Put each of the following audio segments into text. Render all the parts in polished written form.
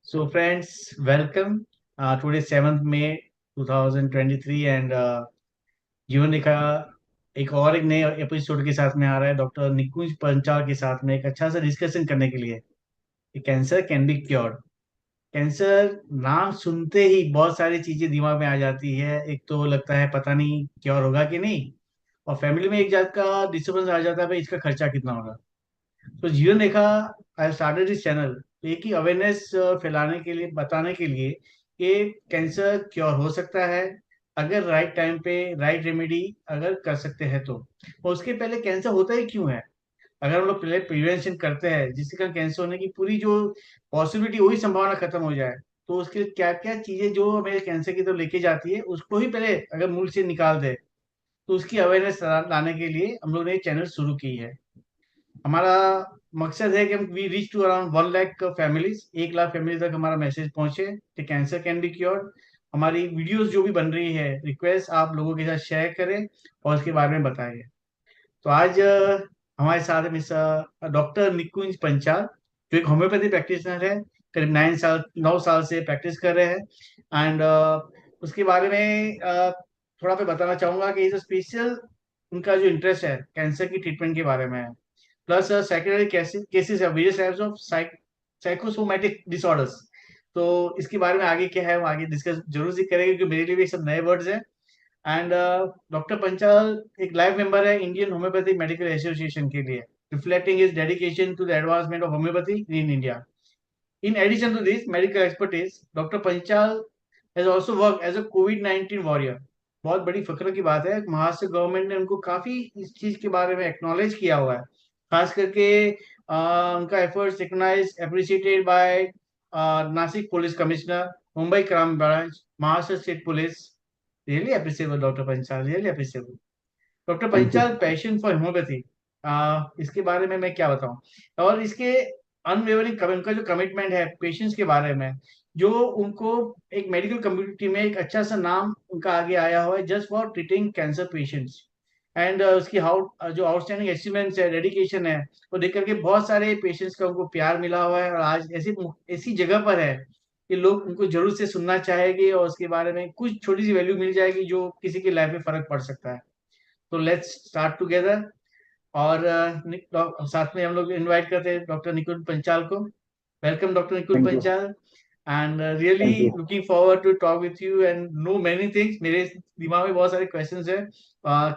So friends, welcome. Today 7th May 2023 and जीवन रेखा एक नए एपिसोड के साथ में आ रहा है डॉक्टर निकुंज पंचाल के साथ में एक अच्छा सा डिस्कशन करने के लिए cancer can be cured. Cancer नाम सुनते ही बहुत सारी चीजें दिमाग में आ जाती है। एक तो लगता है पता नहीं क्योर होगा कि नहीं, और फैमिली में एक जात का डिस्टर्बेंस आ जाता है भाई इसका खर्चा कितना होगा। तो जीवन रेखा आई स्टार्टेड दिस चैनल एक ही अवेयरनेस फैलाने के लिए, बताने के लिए कि कैंसर क्योर हो सकता है अगर राइट टाइम पे राइट रेमेडी अगर कर सकते हैं तो। और उसके पहले कैंसर होता ही क्यों है, अगर हम लोग पहले प्रिवेंशन करते हैं जिससे कारण कैंसर होने की पूरी जो पॉसिबिलिटी, वही संभावना खत्म हो जाए, तो उसके लिए क्या क्या चीजें जो हमें कैंसर की तरफ लेके जाती है उसको ही पहले अगर मूल से निकाल दे, तो उसकी अवेयरनेस लाने के लिए हम लोग ने चैनल शुरू की है। हमारा मकसद है कि हम we reach to around 1 lakh families, 1 lakh family तक हमारा मैसेज पहुंचे कि कैंसर कैन बी क्योर्ड। हमारी वीडियोस जो भी बन रही है, रिक्वेस्ट आप लोगों के साथ शेयर करें और उसके बारे में बताइए। तो आज हमारे साथ है मिस्टर डॉक्टर निकुंज पंचाल, जो एक होम्योपैथी प्रैक्टिशनर है। करीब 9 साल से प्रैक्टिस कर रहे हैं एंड उसके बारे में थोड़ा मैं बताना चाहूंगा कि इज स्पेशल, उनका जो इंटरेस्ट है कैंसर की ट्रीटमेंट के बारे में है। प्लस सेकेंडरी केसेस है various types of psychosomatic disorders. तो इसके बारे में आगे क्या है हम आगे डिस्कस जरूर से करेंगे, क्योंकि मेरे लिए भी ये सब नए वर्ड्स हैं। एंड डॉक्टर पंचाल एक लाइव मेंबर है इंडियन होम्योपैथिक मेडिकल एसोसिएशन के लिए, reflecting his dedication to the advancement of homeopathy in India. In addition to this medical expertise, doctor Panchal has also work as a कोविड-19 warrior. बहुत बड़ी फख्र की बात है, महाराष्ट्र गवर्नमेंट ने उनको काफी इस चीज के बारे में एक्नॉलेज किया हुआ है। खास करके उनका efforts recognise appreciated by Nashik police commissioner, Mumbai crime branch, Maharashtra state police. Really appreciable doctor Panchal, really appreciable. Doctor thank you. Panchal passion for homeopathy, इसके बारे में मैं क्या बताऊं, और इसके अनवेवरिंग उनका जो कमिटमेंट है पेशेंट्स के बारे में, जो उनको एक मेडिकल कम्युनिटी में एक अच्छा सा नाम उनका आगे आया हुआ है just for treating cancer patients. And उसकी हाउ जो आउटस्टैंडिंग अचीवमेंट्स है, डेडिकेशन है, वो देख करके बहुत सारे पेशेंट्स का उनको प्यार मिला हुआ है, और आज ऐसी ऐसी जगह पर है कि लोग उनको जरूर से सुनना चाहेंगे और उसके बारे में कुछ छोटी सी वैल्यू मिल जाएगी जो किसी की लाइफ में फर्क पड़ सकता है। तो लेट्स स्टार्ट टुगेदर। और साथ में हम लोग इनवाइट करते हैं डॉक्टर निकुल पंचाल को। Welcome doctor Nikul thank you. Panchal, and really thank you. Looking forward to talk with you and know many things. मेरे दिमाग में बहुत सारे क्वेश्चंस है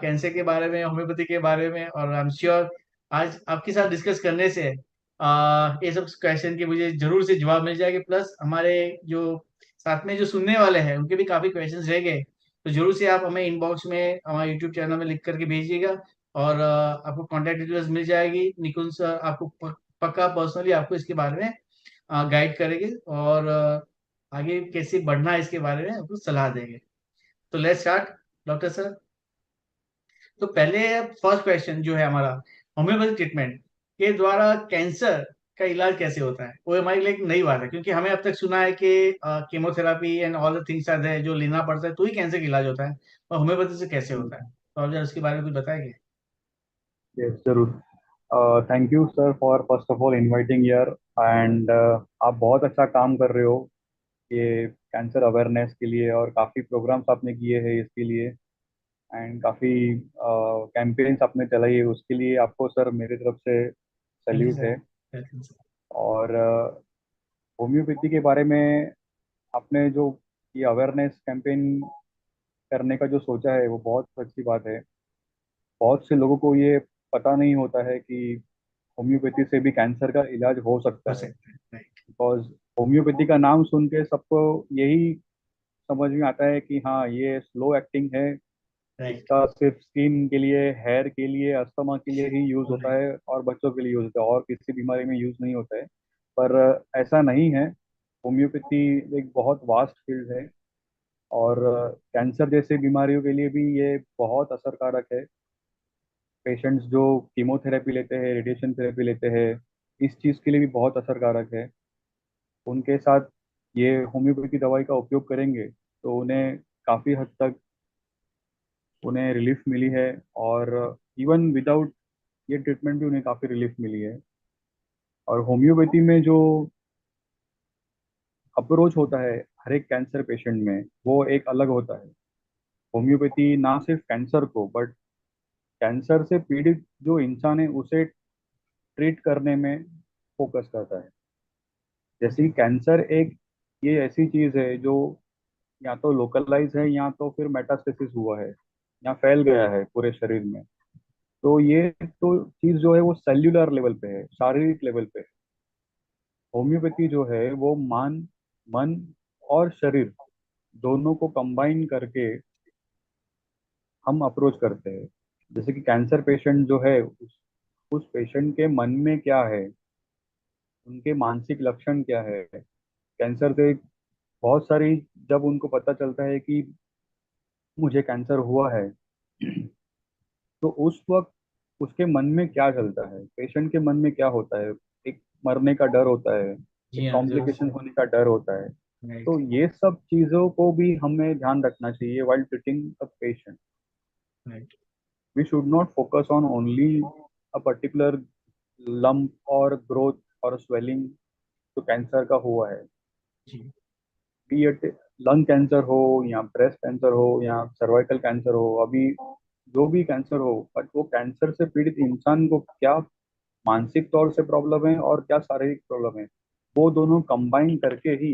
कैंसर के बारे में, होम्योपैथी के बारे में, और आई एम श्योर आज आपके साथ डिस्कस करने से ये सब क्वेश्चन के मुझे जरूर से जवाब मिल जाएंगे। प्लस हमारे जो साथ में जो सुनने वाले हैं उनके भी काफी क्वेश्चंस रह गए, तो जरूर से आप हमें इनबॉक्स में हमारे यूट्यूब चैनल में लिख करके भेजिएगा। और आपको कॉन्टैक्ट डिटेल्स मिल जाएगी। निकुंज सर आपको पक्का पर्सनली आपको इसके बारे में गाइड करेंगे, और आगे कैसे बढ़ना है इसके बारे में आपको सलाह देंगे। तो लेट्स स्टार्ट डॉक्टर सर। तो पहले फर्स्ट क्वेश्चन जो है हमारा, होम्योपैथी ट्रीटमेंट के द्वारा कैंसर का इलाज कैसे होता है, वो हमारे लिए एक नई बात है, क्योंकि हमें अब तक सुना है कि chemotherapy and all the things are है जो लेना पड़ता है तो ही कैंसर का इलाज होता है, और होम्योपैथी से कैसे होता है, तो आप जरा उसके बारे में कुछ बताएंगे। यस, जरूर। Thank you sir for first of all inviting here. And आप बहुत अच्छा काम कर रहे हो ये कैंसर अवेयरनेस के लिए, और काफ़ी प्रोग्राम्स आपने किए हैं इसके लिए। एंड काफ़ी कैंपेन्स आपने चलाई है, उसके लिए आपको सर मेरी तरफ से थैंक यू सैल्यूट सर। है। Welcome sir. और होम्योपैथी के बारे में आपने जो ये अवेयरनेस कैंपेन करने का जो सोचा है वो बहुत अच्छी बात है। बहुत से लोगों को ये पता नहीं होता है कि होम्योपैथी से भी कैंसर का इलाज हो हो सकता है। सकता है, राइट। बिकॉज होम्योपैथी का नाम सुन के सबको यही समझ में आता है कि हाँ, ये स्लो एक्टिंग है। राइट। इसका सिर्फ स्किन के लिए, हेयर के लिए, अस्थमा के लिए ही यूज होता राइट। है, और बच्चों के लिए यूज होता है, और किसी बीमारी में यूज नहीं होता है। पर ऐसा नहीं है। होम्योपैथी एक बहुत वास्ट फील्ड है, और कैंसर जैसे बीमारियों के लिए भी ये बहुत असरकारक है। पेशेंट्स जो कीमोथेरेपी लेते हैं, रेडिएशन थेरेपी लेते हैं, इस चीज़ के लिए भी बहुत असरकारक है। उनके साथ ये होम्योपैथी दवाई का उपयोग करेंगे तो उन्हें काफ़ी हद तक उन्हें रिलीफ मिली है। और इवन विदाउट ये ट्रीटमेंट भी उन्हें काफ़ी रिलीफ मिली है। और होम्योपैथी में जो अप्रोच होता है हर एक कैंसर पेशेंट में, वो एक अलग होता है। होम्योपैथी ना सिर्फ कैंसर को, बट कैंसर से पीड़ित जो इंसान है उसे ट्रीट करने में फोकस करता है। जैसे कि जी कैंसर एक ये ऐसी चीज है जो या तो लोकलाइज है या तो फिर मेटास्टेसिस हुआ है या फैल गया है पूरे शरीर में। तो ये तो चीज जो है वो सेल्यूलर लेवल पे है, शारीरिक लेवल पे है। होम्योपैथी जो है वो मन और शरीर दोनों को कंबाइन करके हम अप्रोच करते हैं। जैसे कि कैंसर पेशेंट जो है उस पेशेंट के मन में क्या है, उनके मानसिक लक्षण क्या है। कैंसर से बहुत सारी, जब उनको पता चलता है कि मुझे कैंसर हुआ है, तो उस वक्त उसके मन में क्या चलता है, पेशेंट के मन में क्या होता है। एक मरने का डर होता है, जी एक हाँ, जरूर कॉम्प्लिकेशन सर। होने का डर होता है। राइट। तो ये सब चीजों को भी हमें ध्यान रखना चाहिए while treating a patient. Right. We should not focus on only a particular lump or growth or swelling जो कैंसर का हुआ है। जी। बी एट लंग कैंसर हो या ब्रेस्ट कैंसर हो या सर्वाइकल कैंसर हो, अभी जो भी कैंसर हो, बट वो कैंसर से पीड़ित इंसान को क्या मानसिक तौर से प्रॉब्लम है और क्या शारीरिक प्रॉब्लम है, वो दोनों कंबाइन करके ही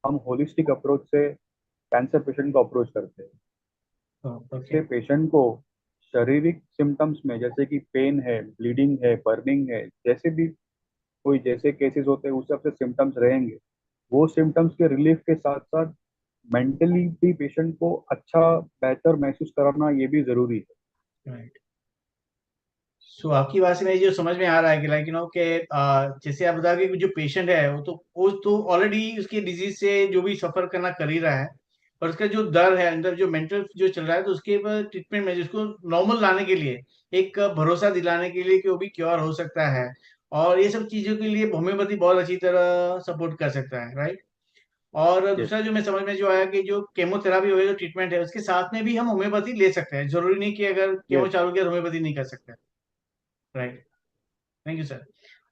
हम होलिस्टिक अप्रोच से कैंसर पेशेंट को अप्रोच करते हैं। ओके। इससे पेशेंट को शारीरिक सिम्टम्स में, जैसे कि पेन है, ब्लीडिंग है, बर्निंग है, जैसे भी कोई जैसे केसेस होते हैं उस हिसाब से सिम्टम्स रहेंगे। वो सिम्टम्स के रिलीफ के साथ साथ मेंटली भी पेशेंट को अच्छा बेहतर महसूस कराना ये भी जरूरी है। राइट। सो आपकी बात से मेरी जो समझ में आ रहा है कि लाइक कि जैसे आप बता कि जो पेशेंट है वो तो ऑलरेडी उसके डिजीज से जो भी सफर करना कर ही रहा है। और उसका जो डर है अंदर, जो मेंटल जो चल रहा है, तो उसके ऊपर ट्रीटमेंट में जिसको नॉर्मल लाने के लिए, एक भरोसा दिलाने के लिए कि वो भी क्योर हो सकता है। और ये सब चीजों के लिए होम्योपैथी बहुत अच्छी तरह सपोर्ट कर सकता है, राइट। और यस। दूसरा जो मैं समझ में जो आया कि जो केमोथेरापी वगैरह जो ट्रीटमेंट है उसके साथ में भी हम होम्योपैथी ले सकते हैं, जरूरी नहीं कि अगर केमो यस। चालू किया तो होम्योपैथी नहीं कर सकते। राइट। Thank you sir.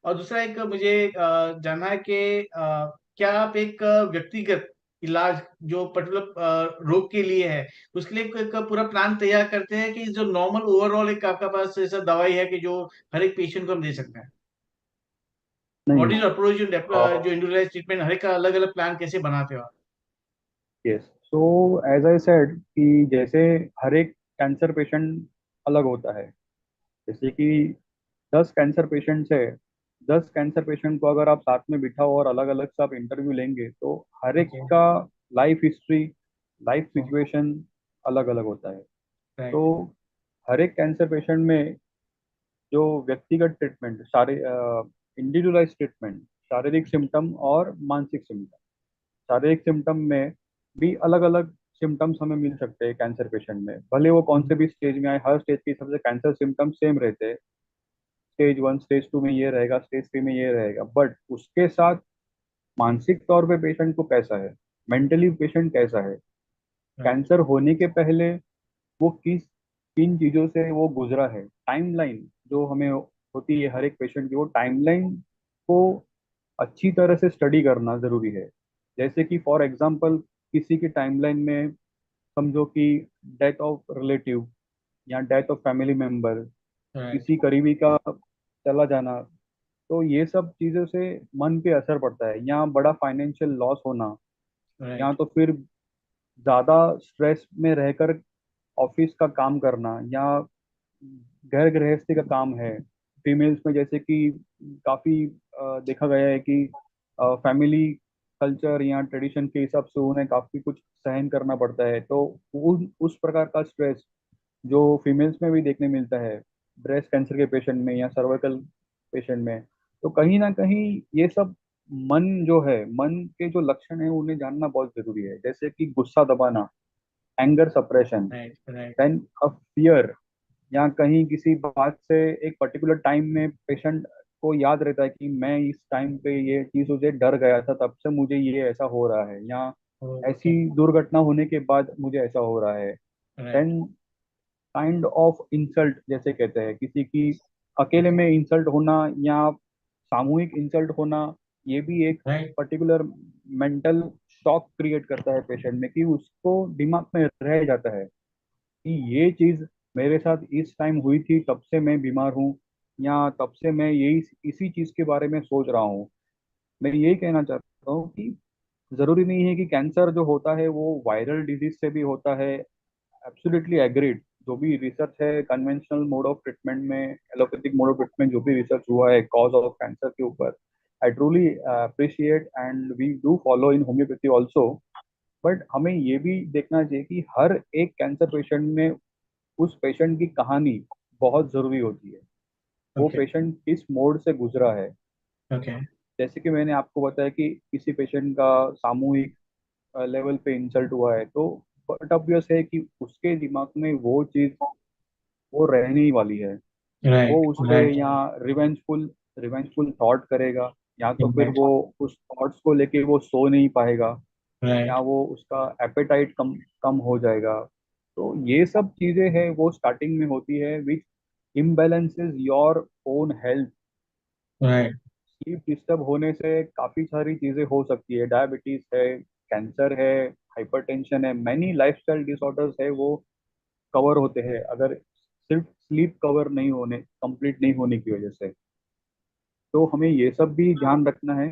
और दूसरा एक मुझे जानना है कि क्या आप एक व्यक्तिगत इलाज जो पर्टिकुलर रोग के लिए है, उसके लिए एक पूरा प्लान तैयार करते हैं, कि जो नॉर्मल ओवरऑल एक आपका पास ऐसा दवाई है कि जो हर एक पेशेंट को हम दे सकते हैं? व्हाट नहीं। इज अप्रोच जो इंडिविजुअलाइज ट्रीटमेंट, हर एक का अलग अलग प्लान कैसे बनाते हो आप? Yes. So as I said कि जैसे हर एक कैंसर पेशेंट अलग होता है। जैसे कि 10 कैंसर पेशेंट्स है, 10 कैंसर पेशेंट को अगर आप साथ में बिठाओ और अलग अलग से आप इंटरव्यू लेंगे तो हर एक ओके। का लाइफ हिस्ट्री, लाइफ सिचुएशन अलग अलग होता है। तो राइट। हर एक कैंसर पेशेंट में जो व्यक्तिगत ट्रीटमेंट, सारे इंडिविजुअलाइज ट्रीटमेंट, शारीरिक सिम्टम और मानसिक सिम्टम, शारीरिक सिम्टम में भी अलग अलग सिम्टम्स हमें मिल सकते हैं कैंसर पेशेंट में, भले वो कौन से भी स्टेज में आए। हर स्टेज के हिसाब से कैंसर सिम्टम्स सेम रहते हैं। स्टेज 1 स्टेज 2 में ये रहेगा, स्टेज 3 में ये रहेगा, बट उसके साथ मानसिक तौर पे पेशेंट को कैसा है, मेंटली पेशेंट कैसा है, राइट। कैंसर होने के पहले वो किन चीजों से वो गुजरा है, टाइमलाइन जो हमें होती है हर एक पेशेंट की, वो टाइमलाइन को अच्छी तरह से स्टडी करना जरूरी है। जैसे कि फॉर एग्जांपल किसी की टाइमलाइन में समझो कि डेथ ऑफ रिलेटिव या death of family member, right. किसी करीबी का चला जाना, तो ये सब चीज़ों से मन पे असर पड़ता है, या बड़ा फाइनेंशियल लॉस होना, या राइट। तो फिर ज़्यादा स्ट्रेस में रहकर ऑफिस का काम करना, या घर गृहस्थी का काम है। फीमेल्स में जैसे कि काफ़ी देखा गया है कि फैमिली कल्चर या ट्रेडिशन के हिसाब से उन्हें काफ़ी कुछ सहन करना पड़ता है। तो उस प्रकार का स्ट्रेस जो फीमेल्स में भी देखने मिलता है, ब्रेस्ट कैंसर के पेशेंट में या सर्वाइकल पेशेंट में। तो कहीं ना कहीं ये सब मन जो है, मन के जो लक्षण है उन्हें जानना बहुत जरूरी है। जैसे कि गुस्सा दबाना, anger suppression, right. Right. Then a fear, या कहीं किसी बात से एक पर्टिकुलर टाइम में पेशेंट को याद रहता है कि मैं इस टाइम पे ये चीज मुझे डर गया था, तब से मुझे ये ऐसा हो रहा है, या ओके। ऐसी दुर्घटना होने के बाद मुझे ऐसा हो रहा है। Right. Then kind of insult, जैसे कहते हैं किसी की अकेले में इंसल्ट होना या सामूहिक इंसल्ट होना, ये भी एक right. Particular mental shock create करता है पेशेंट में, कि उसको दिमाग में रह जाता है कि ये चीज मेरे साथ इस टाइम हुई थी, तब से मैं बीमार हूँ, या तब से मैं यही इसी चीज के बारे में सोच रहा हूँ। मैं यही कहना चाहता हूँ कि जरूरी नहीं है कि कैंसर जो होता है वो वायरल डिजीज से भी होता है। Absolutely agreed. जो भी रिसर्च है कन्वेंशनल मोड ऑफ ट्रीटमेंट में, एलोपैथिक मोड ऑफ ट्रीटमेंट, जो भी रिसर्च हुआ है कॉज ऑफ कैंसर के ऊपर, I truly appreciate and we do follow in homeopathy also. But हमें ये भी देखना चाहिए कि हर एक कैंसर पेशेंट में उस पेशेंट की कहानी बहुत जरूरी होती है। वो ओके। पेशेंट किस मोड से गुजरा है। ओके। जैसे कि मैंने आपको बताया कि किसी पेशेंट का सामूहिक लेवल पे इंसल्ट हुआ है, तो बट ऑब्वियस है कि उसके दिमाग में वो चीज वो रहने ही वाली है। वो राइट। उस पे राइट। या रिवेंजफुल रिवेंजफुल थॉट करेगा, या तो फिर राइट। वो उस थॉट्स को लेके वो सो नहीं पाएगा, या राइट। वो उसका एपेटाइट कम कम हो जाएगा। तो ये सब चीजें हैं वो स्टार्टिंग में होती है, which imbalances your own health. Right. Sleep disturb होने से काफी सारी चीजें हो सकती है, डायबिटीज है, कैंसर है, हाइपरटेंशन है, मैनी लाइफस्टाइल डिसऑर्डर्स है वो कवर होते हैं अगर सिर्फ स्लीप कवर नहीं होने, कंप्लीट नहीं होने की वजह से। तो हमें ये सब भी ध्यान रखना है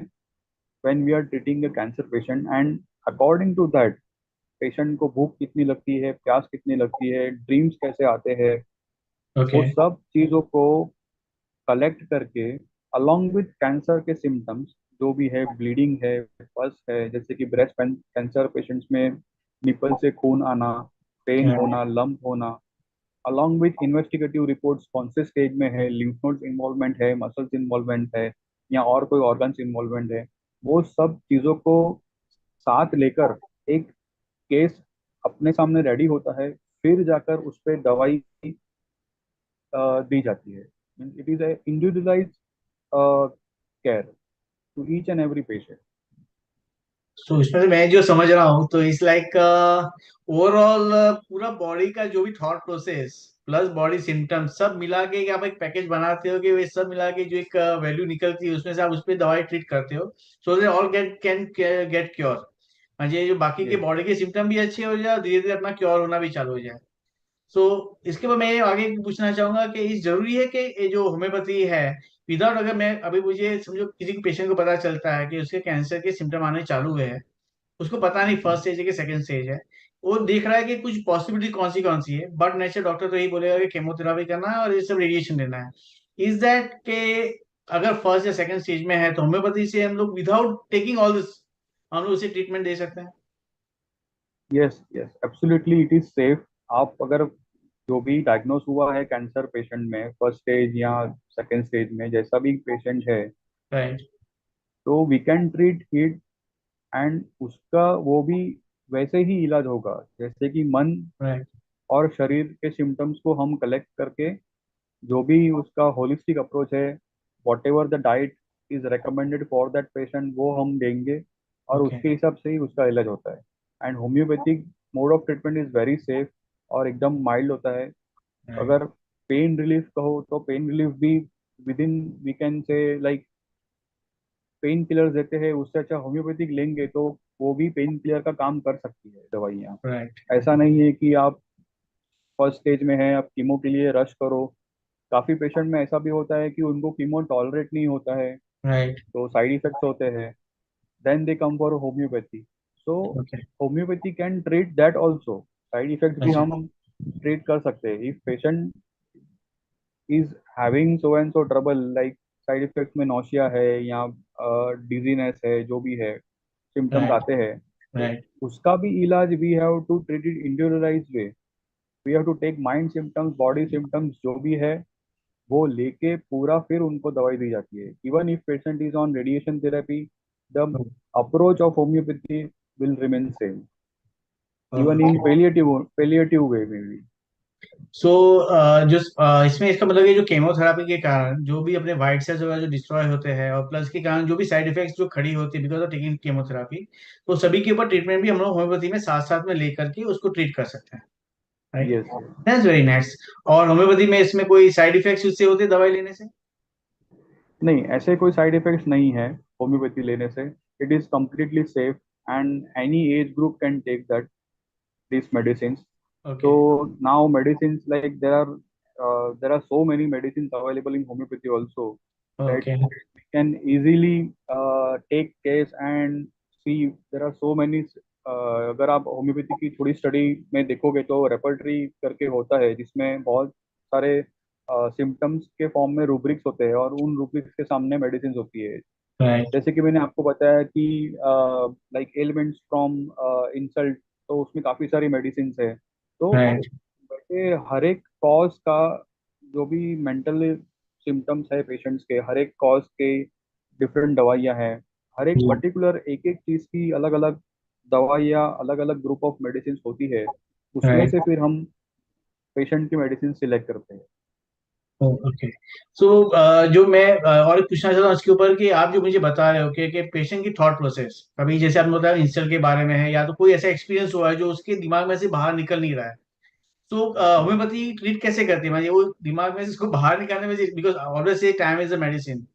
when we are treating a cancer patient, and according to that patient को भूख कितनी लगती है, प्यास कितनी लगती है, ड्रीम्स कैसे आते हैं, ओके। वो सब चीज़ों को कलेक्ट करके अलोंग विथ कैंसर के सिम्टम्स, जो भी है, ब्लीडिंग है, पस है, जैसे कि ब्रेस्ट कैंसर पेशेंट्स में निपल से खून आना, पेन होना, लंप होना, अलोंग विथ इन्वेस्टिगेटिव रिपोर्ट्स कौन से स्टेज में है, लिम्फ नोड्स इन्वॉल्वमेंट है, मसल्स इन्वॉल्वमेंट है, या और कोई ऑर्गन्स इन्वॉल्वमेंट है, वो सब चीज़ों को साथ लेकर एक केस अपने सामने रेडी होता है। फिर जाकर उस पर दवाई दी जाती है। It is a individualize care to each and every patient. So इसमें से मैं जो समझ रहा हूँ तो इस लाइक ओवरऑल पूरा बॉडी का जो भी thought process plus body symptoms सब मिला के आप एक पैकेज बनाते हो कि वे सब मिला के जो एक वैल्यू निकलती है उसमें से आप उस पर दवाई ट्रीट करते हो सो दे ऑल गेट क्योर। ये जो बाकी के यस। बॉडी के सिम्टम भी अच्छे हो जाए धीरे धीरे अपना क्योर होना भी चालू हो जाए। सो इसके बाद मैं आगे पूछना चाहूंगा कि ये जरूरी है कि ये जो होम्योपैथी है विदाउट अगर मैं अभी मुझे समझो किसी पेशेंट को पता चलता है कि उसके कैंसर के सिम्टम आने चालू हुए हैं उसको पता नहीं फर्स्ट स्टेज है कि सेकंड स्टेज है वो देख रहा है कि कुछ पॉसिबिलिटी कौन सी है बट नेचर डॉक्टर तो यही बोलेगा कि केमोथेरापी करना है और ये सब रेडिएशन देना है। इज दैट के अगर फर्स्ट या सेकंड स्टेज में है तो होम्योपैथी से हम लोग विदाउट टेकिंग ऑल दिस हम लोग उसे ट्रीटमेंट दे सकते हैं। Yes yes, absolutely it is safe. आप अगर जो भी डायग्नोस हुआ है कैंसर पेशेंट में फर्स्ट स्टेज या सेकेंड स्टेज में, जैसा भी पेशेंट है, राइट। तो we can treat it, and उसका वो भी वैसे ही इलाज होगा जैसे कि मन राइट। और शरीर के सिम्टम्स को हम कलेक्ट करके, जो भी उसका होलिस्टिक अप्रोच है, what ever the diet is recommended for that patient, वो हम देंगे, और ओके। उसके हिसाब से ही उसका इलाज होता है। And homeopathic mode of treatment is very safe और एकदम माइल्ड होता है। राइट। अगर पेन रिलीफ कहो तो पेन रिलीफ भी within, we can say like, painkiller देते हैं उससे अच्छा होम्योपैथिक लेंगे तो वो भी पेन किलर का काम कर सकती है दवाइयाँ। राइट। ऐसा नहीं है कि आप फर्स्ट स्टेज में हैं आप कीमो के लिए रश करो। काफ़ी पेशेंट में ऐसा भी होता है कि उनको कीमो टॉलरेट नहीं होता है, राइट। तो साइड इफेक्ट्स होते हैं, then they come for homeopathy. So okay. Homeopathy can treat that also. Side effects भी अच्छा। हम ट्रीट कर सकते हैं। If patient is having so and so trouble, like side effects में नौशिया है या डिजीनेस है, जो भी है सिम्टम्स राइट। आते हैं, तो राइट। उसका भी इलाज we have to treat it individualise way. We have to take mind symptoms, body symptoms जो भी है वो लेके पूरा फिर उनको दवाई दी जाती है। Even if patient is on radiation therapy, the approach of homeopathy will remain same, even in okay. Palliative way में भी। सो जो इसमें इसका मतलब ये जो केमोथेरापी के कारण जो भी अपने वाइट सेल्स वगैरह जो डिस्ट्रॉय होते हैं और प्लस के कारण जो भी साइड इफेक्ट्स जो खड़ी होती है बिकॉज ऑफ टेकिंग केमोथेरापी तो सभी के ऊपर ट्रीटमेंट भी हम लोग होम्योपैथी में साथ साथ में लेकर के उसको ट्रीट कर सकते हैं। Right. Yes. That's very nice. और होम्योपैथी में इसमें कोई साइड इफेक्ट्स उससे होते हैं दवाई लेने से? नहीं, ऐसे कोई साइड इफेक्ट्स नहीं है होम्योपैथी लेने से। it is completely safe, and any age group can take that these medicines. So Okay. now medicines, like there are so many medicines available in homeopathy also, that Okay. we can easily take case and see. There are so many, अगर आप homeopathy की थोड़ी study में देखोगे तो repertory करके होता है, जिसमें बहुत सारे सिम्टम्स के फॉर्म में रूब्रिक्स होते हैं, और उन रूब्रिक्स के सामने मेडिसिन होती है। Right. जैसे कि मैंने आपको बताया कि लाइक एलिमेंट्स फ्रॉम इंसल्ट, तो उसमें काफी सारी मेडिसिन है। तो Right. वैसे हर एक कॉज का, जो भी मेंटल सिम्टम्स है पेशेंट्स के, हर एक कॉज के डिफरेंट दवाइयाँ हैं। हर एक Hmm. पर्टिकुलर एक एक चीज की अलग अलग दवाइयाँ, अलग अलग ग्रुप ऑफ मेडिसिन होती है। उसमें Right. से फिर हम पेशेंट की मेडिसिन सिलेक्ट करते हैं। ओके। सो जो मैं और एक पूछना चाहता हूँ इसके ऊपर कि आप जो मुझे बता रहे हो कि पेशेंट की थॉट प्रोसेस, कभी जैसे आपने बताया इंसल्ट के बारे में है, या तो कोई ऐसा एक्सपीरियंस हुआ है जो उसके दिमाग में से बाहर निकल नहीं रहा है, तो होम्योपैथी ट्रीट कैसे करती है, मतलब वो दिमाग में से इसको बाहर निकालने में, because obviously time is a medicine,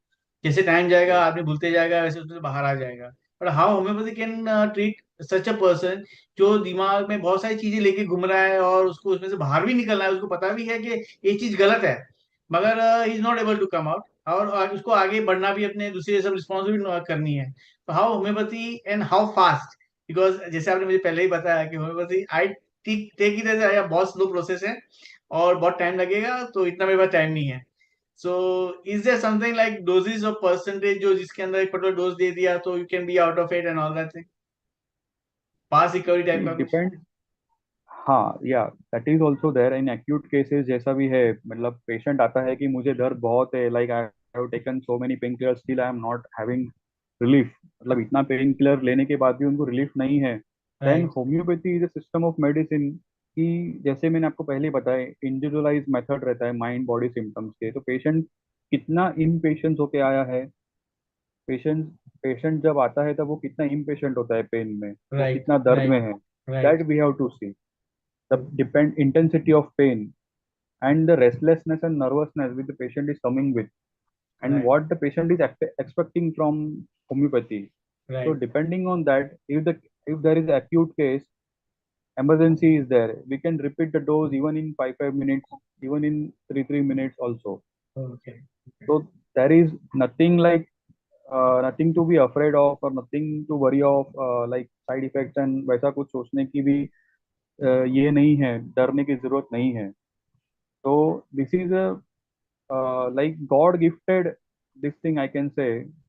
जैसे टाइम जाएगा यस। आदमी भूलते जाएगा, वैसे उससे बाहर आ जाएगा। But how homeopathy can treat such a person जो दिमाग में बहुत सारी चीजें लेके घूम रहा है और उसको उसमें से बाहर भी निकलना है, उसको पता भी है कि ये चीज गलत है, मगर he is not able to come out, और उसको आगे बढ़ना भी, अपने दूसरे सब रिस्पॉन्सिबिलिटी करनी है। तो how homeopathy and how fast, because जैसे आपने मुझे पहले ही बताया कि homeopathy I take take it as बहुत स्लो प्रोसेस है और बहुत टाइम लगेगा, तो इतना मेरे पास टाइम नहीं है। So is there something like doses of percentage, जो जिसके अंदर एक पर्टिकुलर डोज दे दिया तो you can be out of it and all that thing, fast recovery type का कुछ? डिपेंड। हाँ, या that is also there in acute cases. जैसा भी है, मतलब पेशेंट आता है कि मुझे दर्द बहुत है, like I have taken so many pain killer, still I am not having relief, मतलब इतना पेन किलर लेने के बाद भी उनको रिलीफ नहीं है। Then right. Homeopathy is a system of medicine कि, जैसे मैंने आपको पहले बताया, इंडिविजुअलाइज मेथड रहता है माइंड बॉडी सिम्टम्स के। तो पेशेंट कितना इम्पेशेंस होके आया है, पेशेंट पेशेंट जब आता है तब वो कितना इम्पेशेंट होता है पेन में, वो राइट। कितना दर्द राइट। में है, right. That we have to see the depend intensity of pain and the restlessness and nervousness which the patient is coming with, and right. what the patient is expecting from homeopathy. So right. depending on that, if there is acute case, emergency is there, we can repeat the dose even in 5 minutes, even in 3 minutes also. Okay. So there is nothing like nothing to be afraid of, or nothing to worry of, like side effects and वैसा कुछ सोचने की भी ये नहीं है, डरने की जरूरत नहीं है। So this is a like God gifted this thing, I can say.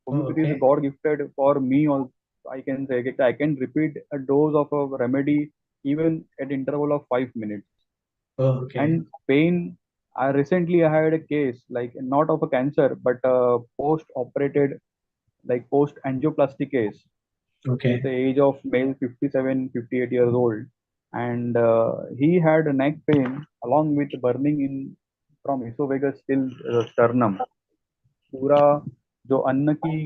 Homeopathy okay. is God gifted for me also. I can say that I can repeat a dose of a remedy even at interval of 5 minutes. Okay. And pain, I had a case, like not of a cancer, but a post-operated, like post-angioplasty case. Okay. He's the age of male, 57, 58 years old, and he had a neck pain along with burning in from esophagus till sternum. पूरा जो अन्न की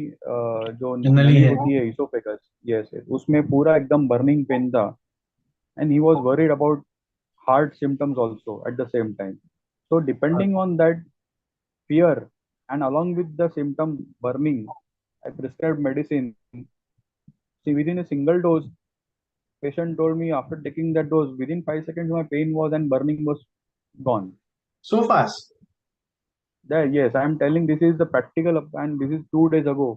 जो generally नली है। होती है, oesophagus, yes, उसमें पूरा एकदम बर्निंग पेन था। And he was worried about heart symptoms also at the same time. So depending on that fear, and along with the symptom burning, I prescribed medicine. See, within a single dose, patient told me after taking that dose, within 5 seconds, my pain was and burning was gone. So fast? That, yes, I am telling, this is the practical, and this is 2 days ago.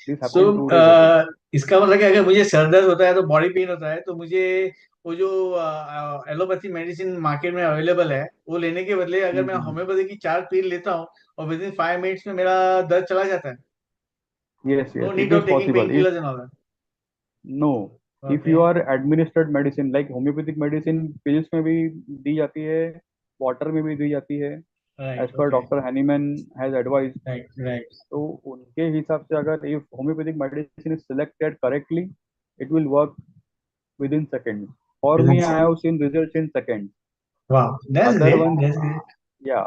This so happened 2 days ago. इसका मतलब कि अगर मुझे sir दर्द होता है तो body pain होता है तो मुझे वो जो एलोपैथी मेडिसिन मार्केट में अवेलेबल है वो लेने के बदले अगर मैं Mm-hmm. होम्योपैथी की 4 पील लेता हूँ और विद इन 5 मिनट्स में मेरा दर्द चला जाता है, Yes, no yes, need it of is taking possible. Pain If painkillers and all no, that? if okay. you are administered medicine, like homeopathic medicine, pills में भी दी जाती है, water में भी दी जाती है, right. as per okay. Dr. Hahnemann has advised. Right. Right. तो उनके हिसाब से अगर if homeopathic medicine is selected correctly, it will work within seconds. For me, I have seen results in seconds. वाह, that's Other great, ones, that's great. yeah,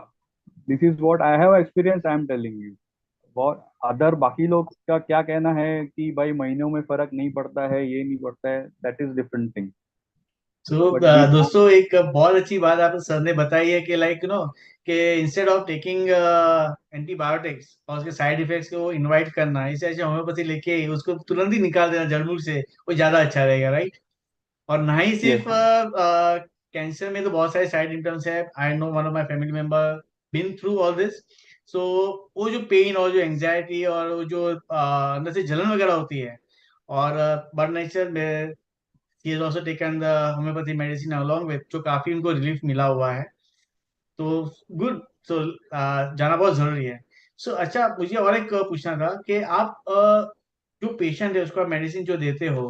this is what I have experienced. I am telling you. बहुत other बाकी लोग का क्या कहना है कि भाई महीनों में फर्क नहीं पड़ता है, ये नहीं पड़ता है, दैट इज डिफरेंट थिंग। तो बट वी डोंट। दोस्तों एक बहुत अच्छी बात आप सर ने बताई है कि लाइक कि इंस्टेड ऑफ टेकिंग एंटीबायोटिक्स और उसके साइड इफेक्ट्स को इनवाइट करना, इसे ऐसे होम्योपैथी लेके उसको तुरंत ही निकाल देना जड़ मूल से, वो ज्यादा अच्छा रहेगा, राइट? और ना ही यस। सिर्फ कैंसर में तो बहुत सारे साइड सिम्टम्स है। I know one of my family member been through all this. So वो जो पेन और जो एंजाइटी और वो जो अंदर से जलन वगैरह होती है, और बट नेचर में he is also taken the homeopathy medicine along with, जो काफी उनको रिलीफ मिला हुआ है। तो गुड। सो जाना बहुत जरूरी है। सो अच्छा, मुझे और एक पूछना था कि आप जो पेशेंट है उसको मेडिसिन जो देते हो,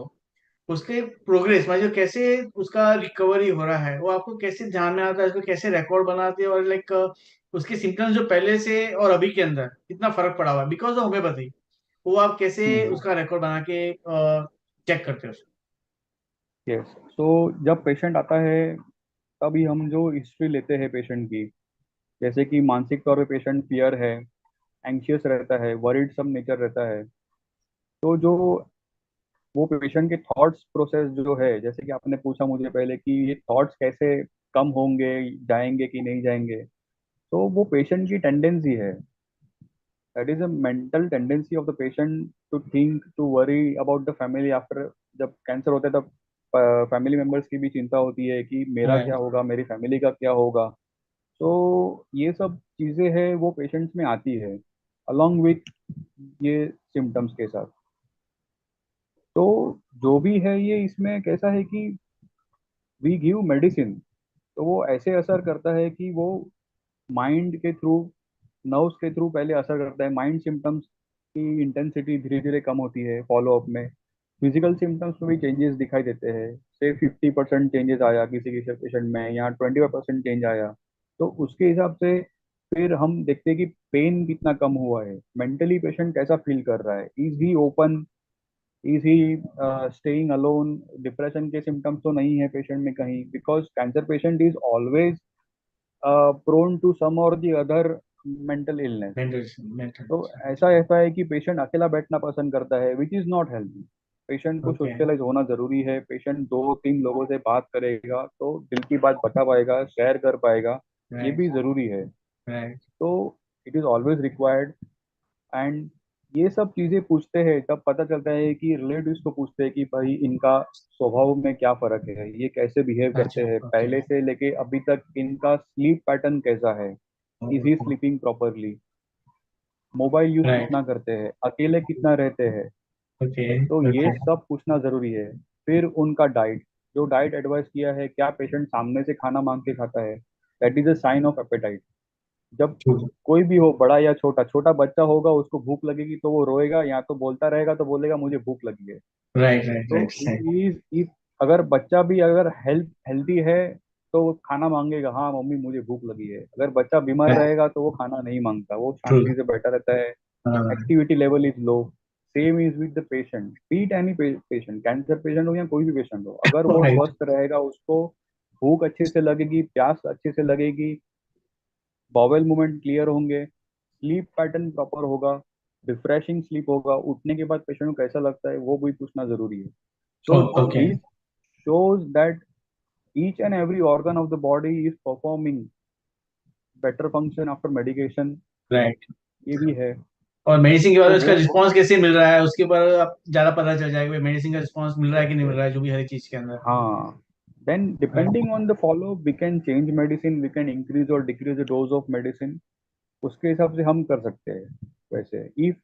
उसके प्रोग्रेस मतलब कैसे उसका रिकवरी हो रहा है, वो आपको कैसे ध्यान में आता है, उसको कैसे रिकॉर्ड बनाते हैं, और लाइक उसके सिम्टम्स जो पहले से और अभी के अंदर कितना फर्क पड़ा हुआ है बिकॉज ऑफ होम्योपैथी, वो आप कैसे हम्म। उसका रिकॉर्ड बना के चेक करते हो? यस। सो जब पेशेंट आता है तभी हम जो हिस्ट्री लेते हैं पेशेंट की, जैसे कि मानसिक तौर पे पेशेंट फियर है, एंग्शियस रहता है, वरीड सब नेचर रहता है। तो जो वो पेशेंट के थॉट्स प्रोसेस जो है, जैसे कि आपने पूछा मुझे पहले कि ये थॉट्स कैसे कम होंगे, जाएंगे कि नहीं जाएंगे। तो वो पेशेंट की टेंडेंसी है, that is a mental tendency of the patient to think, to worry about the family after. जब कैंसर होता है तब फैमिली मेंबर्स की भी चिंता होती है कि मेरा क्या राइट। होगा, मेरी फैमिली का क्या होगा। तो ये सब चीजें हैं वो पेशेंट्स में आती है along with ये सिम्टम्स के साथ। तो जो भी है ये इसमें कैसा है कि वी गिव मेडिसिन, तो वो ऐसे असर करता है कि वो माइंड के थ्रू, नर्व्स के थ्रू पहले असर करता है। माइंड सिम्टम्स की इंटेंसिटी धीरे धीरे कम होती है फॉलो अप में। फिजिकल सिम्टम्स में भी चेंजेस दिखाई देते हैं, से 50% चेंजेस आया किसी किसी पेशेंट में, या 25% चेंज आया। तो उसके हिसाब से फिर हम देखते हैं कि पेन कितना कम हुआ है, मेंटली पेशेंट कैसा फील कर रहा है, is he open, is he staying alone. Depression के सिम्टम्स तो नहीं है पेशेंट में कहीं, because cancer patient is always prone to some or the other mental illness. Mental mental. तो ऐसा ऐसा है कि पेशेंट अकेला बैठना पसंद करता है, which is not healthy. Patient को ओके। सोशलाइज होना जरूरी है, पेशेंट दो तीन लोगों से बात करेगा तो दिल की बात बता पाएगा, शेयर कर पाएगा, ये राइट। भी जरूरी है। राइट। तो it is always required. And ये सब चीजें पूछते हैं तब पता चलता है कि रिलेटिव्स को पूछते हैं कि भाई इनका स्वभाव में क्या फर्क है, ये कैसे बिहेव करते अच्छा। हैं, ओके। पहले से लेके अभी तक इनका स्लीप पैटर्न कैसा है, is he sleeping properly, mobile use right. कितना करते हैं, अकेले कितना रहते हैं। ओके। तो ये ओके। सब पूछना जरूरी है। फिर उनका डाइट, जो डाइट एडवाइस किया है, क्या पेशेंट सामने से खाना मांग के खाता है, that is a sign of appetite. जब कोई भी हो, बड़ा या छोटा, छोटा बच्चा होगा उसको भूख लगेगी तो वो रोएगा, या तो बोलता रहेगा तो बोलेगा मुझे भूख लगी है। राइट। राइट। तो राइट। इस अगर बच्चा भी अगर हेल्थी है तो वो खाना मांगेगा, हाँ मम्मी मुझे भूख लगी है। अगर बच्चा बीमार राइट। रहेगा तो वो खाना नहीं मांगता, वो ट्रू। शांति से बैठा रहता है, हाँ। Activity level is low. Same is with the patient, beat any patient, cancer patient हो या कोई भी पेशेंट हो, अगर वो राइट। स्वस्थ रहेगा, उसको भूख अच्छे से लगेगी, प्यास अच्छे से लगेगी, बॉवेल मूवमेंट क्लियर होंगे, स्लीप पैटर्न प्रॉपर होगा, रिफ्रेशिंग स्लीप होगा, उठने के बाद पेशेंट को कैसा लगता है वो भी पूछना जरूरी है। So okay. This shows that each and every organ of the body is performing better function after medication। Right. ये भी है। और मेडिसिन के बाद तो उसका वो रिस्पांस कैसे मिल रहा है, उसके ऊपर आप ज्यादा पता चल जाएगा मेडिसिन का रिस्पांस मिल रहा है कि नहीं मिल रहा है, जो भी हर एक चीज के अंदर। हाँ, then right. depending on the follow we can change medicine, we can increase or decrease the dose of medicine। उसके हिसाब से हम कर सकते हैं। वैसे if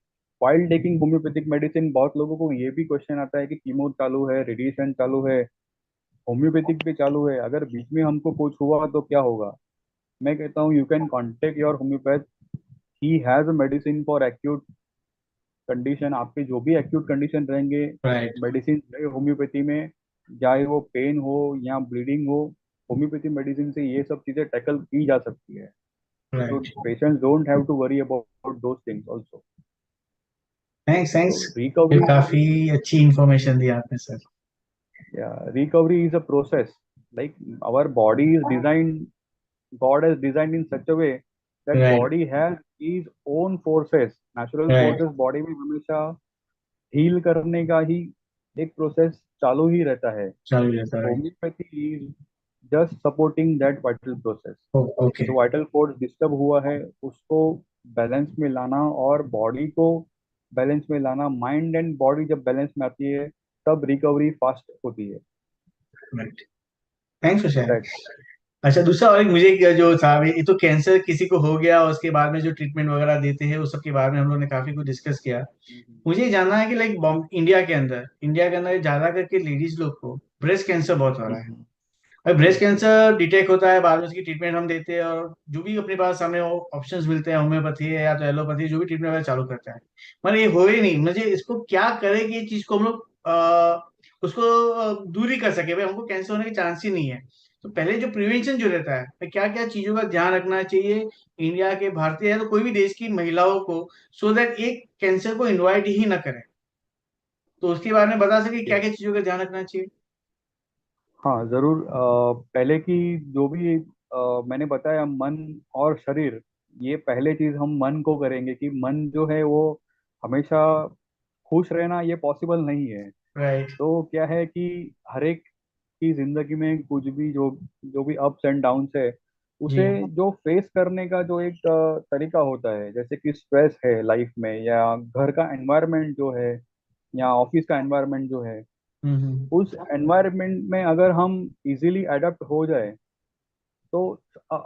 while taking homeopathic medicine, बहुत लोगों को ये भी क्वेश्चन आता है कि कीमो चालू है, रेडिएशन चालू है, होम्योपैथिक भी चालू है, अगर बीच में हमको कुछ हुआ तो क्या होगा। मैं कहता हूँ you can contact your homeopath, he has a medicine for acute condition. आपके जो भी एक्यूट कंडीशन रहेंगे, राइट। मेडिसिन होम्योपैथी में, चाहे वो पेन हो या ब्लीडिंग हो, होम्योपैथी मेडिसिन से ये सब चीजें टैकल की जा सकती है। तो right. Patients don't have to worry about those things also. Thanks. तो थैंक्स। ये रिकवरी, काफी अच्छी इंफॉर्मेशन दी आपने sir. Recovery is a process, like our body is designed, God has designed in such a way that right. body has its own forces, natural right. forces body में हमेशा heal करने का ही एक process चालू ही रहता है। चालू रहता है। Homeopathy is just supporting that vital process. Okay. जो वाइटल फोर्स डिस्टर्ब हुआ है उसको बैलेंस में लाना, और बॉडी को बैलेंस में लाना, माइंड एंड बॉडी जब बैलेंस में आती है तब रिकवरी फास्ट होती है। Right. Thanks for sharing. That's अच्छा, दूसरा और एक मुझे जो था, ये तो कैंसर किसी को हो गया उसके बाद में जो ट्रीटमेंट वगैरह देते हैं उस सब के बारे में हम लोग ने काफी कुछ डिस्कस किया। मुझे ये जानना है कि लाइक इंडिया के अंदर ज्यादा करके लेडीज लोग को ब्रेस्ट कैंसर बहुत हो रहा है। और ब्रेस्ट कैंसर डिटेक्ट होता है, बाद में उसकी ट्रीटमेंट हम देते हैं, और जो भी अपने पास हमें ऑप्शंस मिलते हैं, होम्योपैथी है या तो एलोपैथी, जो भी ट्रीटमेंट वगैरह चालू करता है, मगर ये हो ही नहीं। मुझे इसको क्या करे कि ये चीज को हम लोग उसको दूरी कर सके, भाई हमको कैंसर होने के चांस ही नहीं है। तो पहले जो प्रिवेंशन जो रहता है, क्या क्या चीजों का ध्यान रखना चाहिए इंडिया के, भारतीय है तो कोई भी देश की महिलाओं को, सो दैट एक कैंसर को इनवाइट ही ना करें। तो उसके बारे में बता सके क्या क्या चीजों का ध्यान रखना चाहिए। हाँ जरूर। पहले की जो भी मैंने बताया, मन और शरीर, ये पहले चीज हम मन को करेंगे कि मन जो है वो हमेशा खुश रहना ये पॉसिबल नहीं है। राइट। तो क्या है कि हर एक की जिंदगी में कुछ भी जो जो भी अप्स एंड डाउन्स है, जी उसे जो फेस करने का जो एक तरीका होता है, जैसे कि स्ट्रेस है लाइफ में, या घर का एनवायरनमेंट जो है, या ऑफिस का एनवायरनमेंट जो है, हम्म। उस एनवायरनमेंट में अगर हम इजीली अडेप्ट हो जाए तो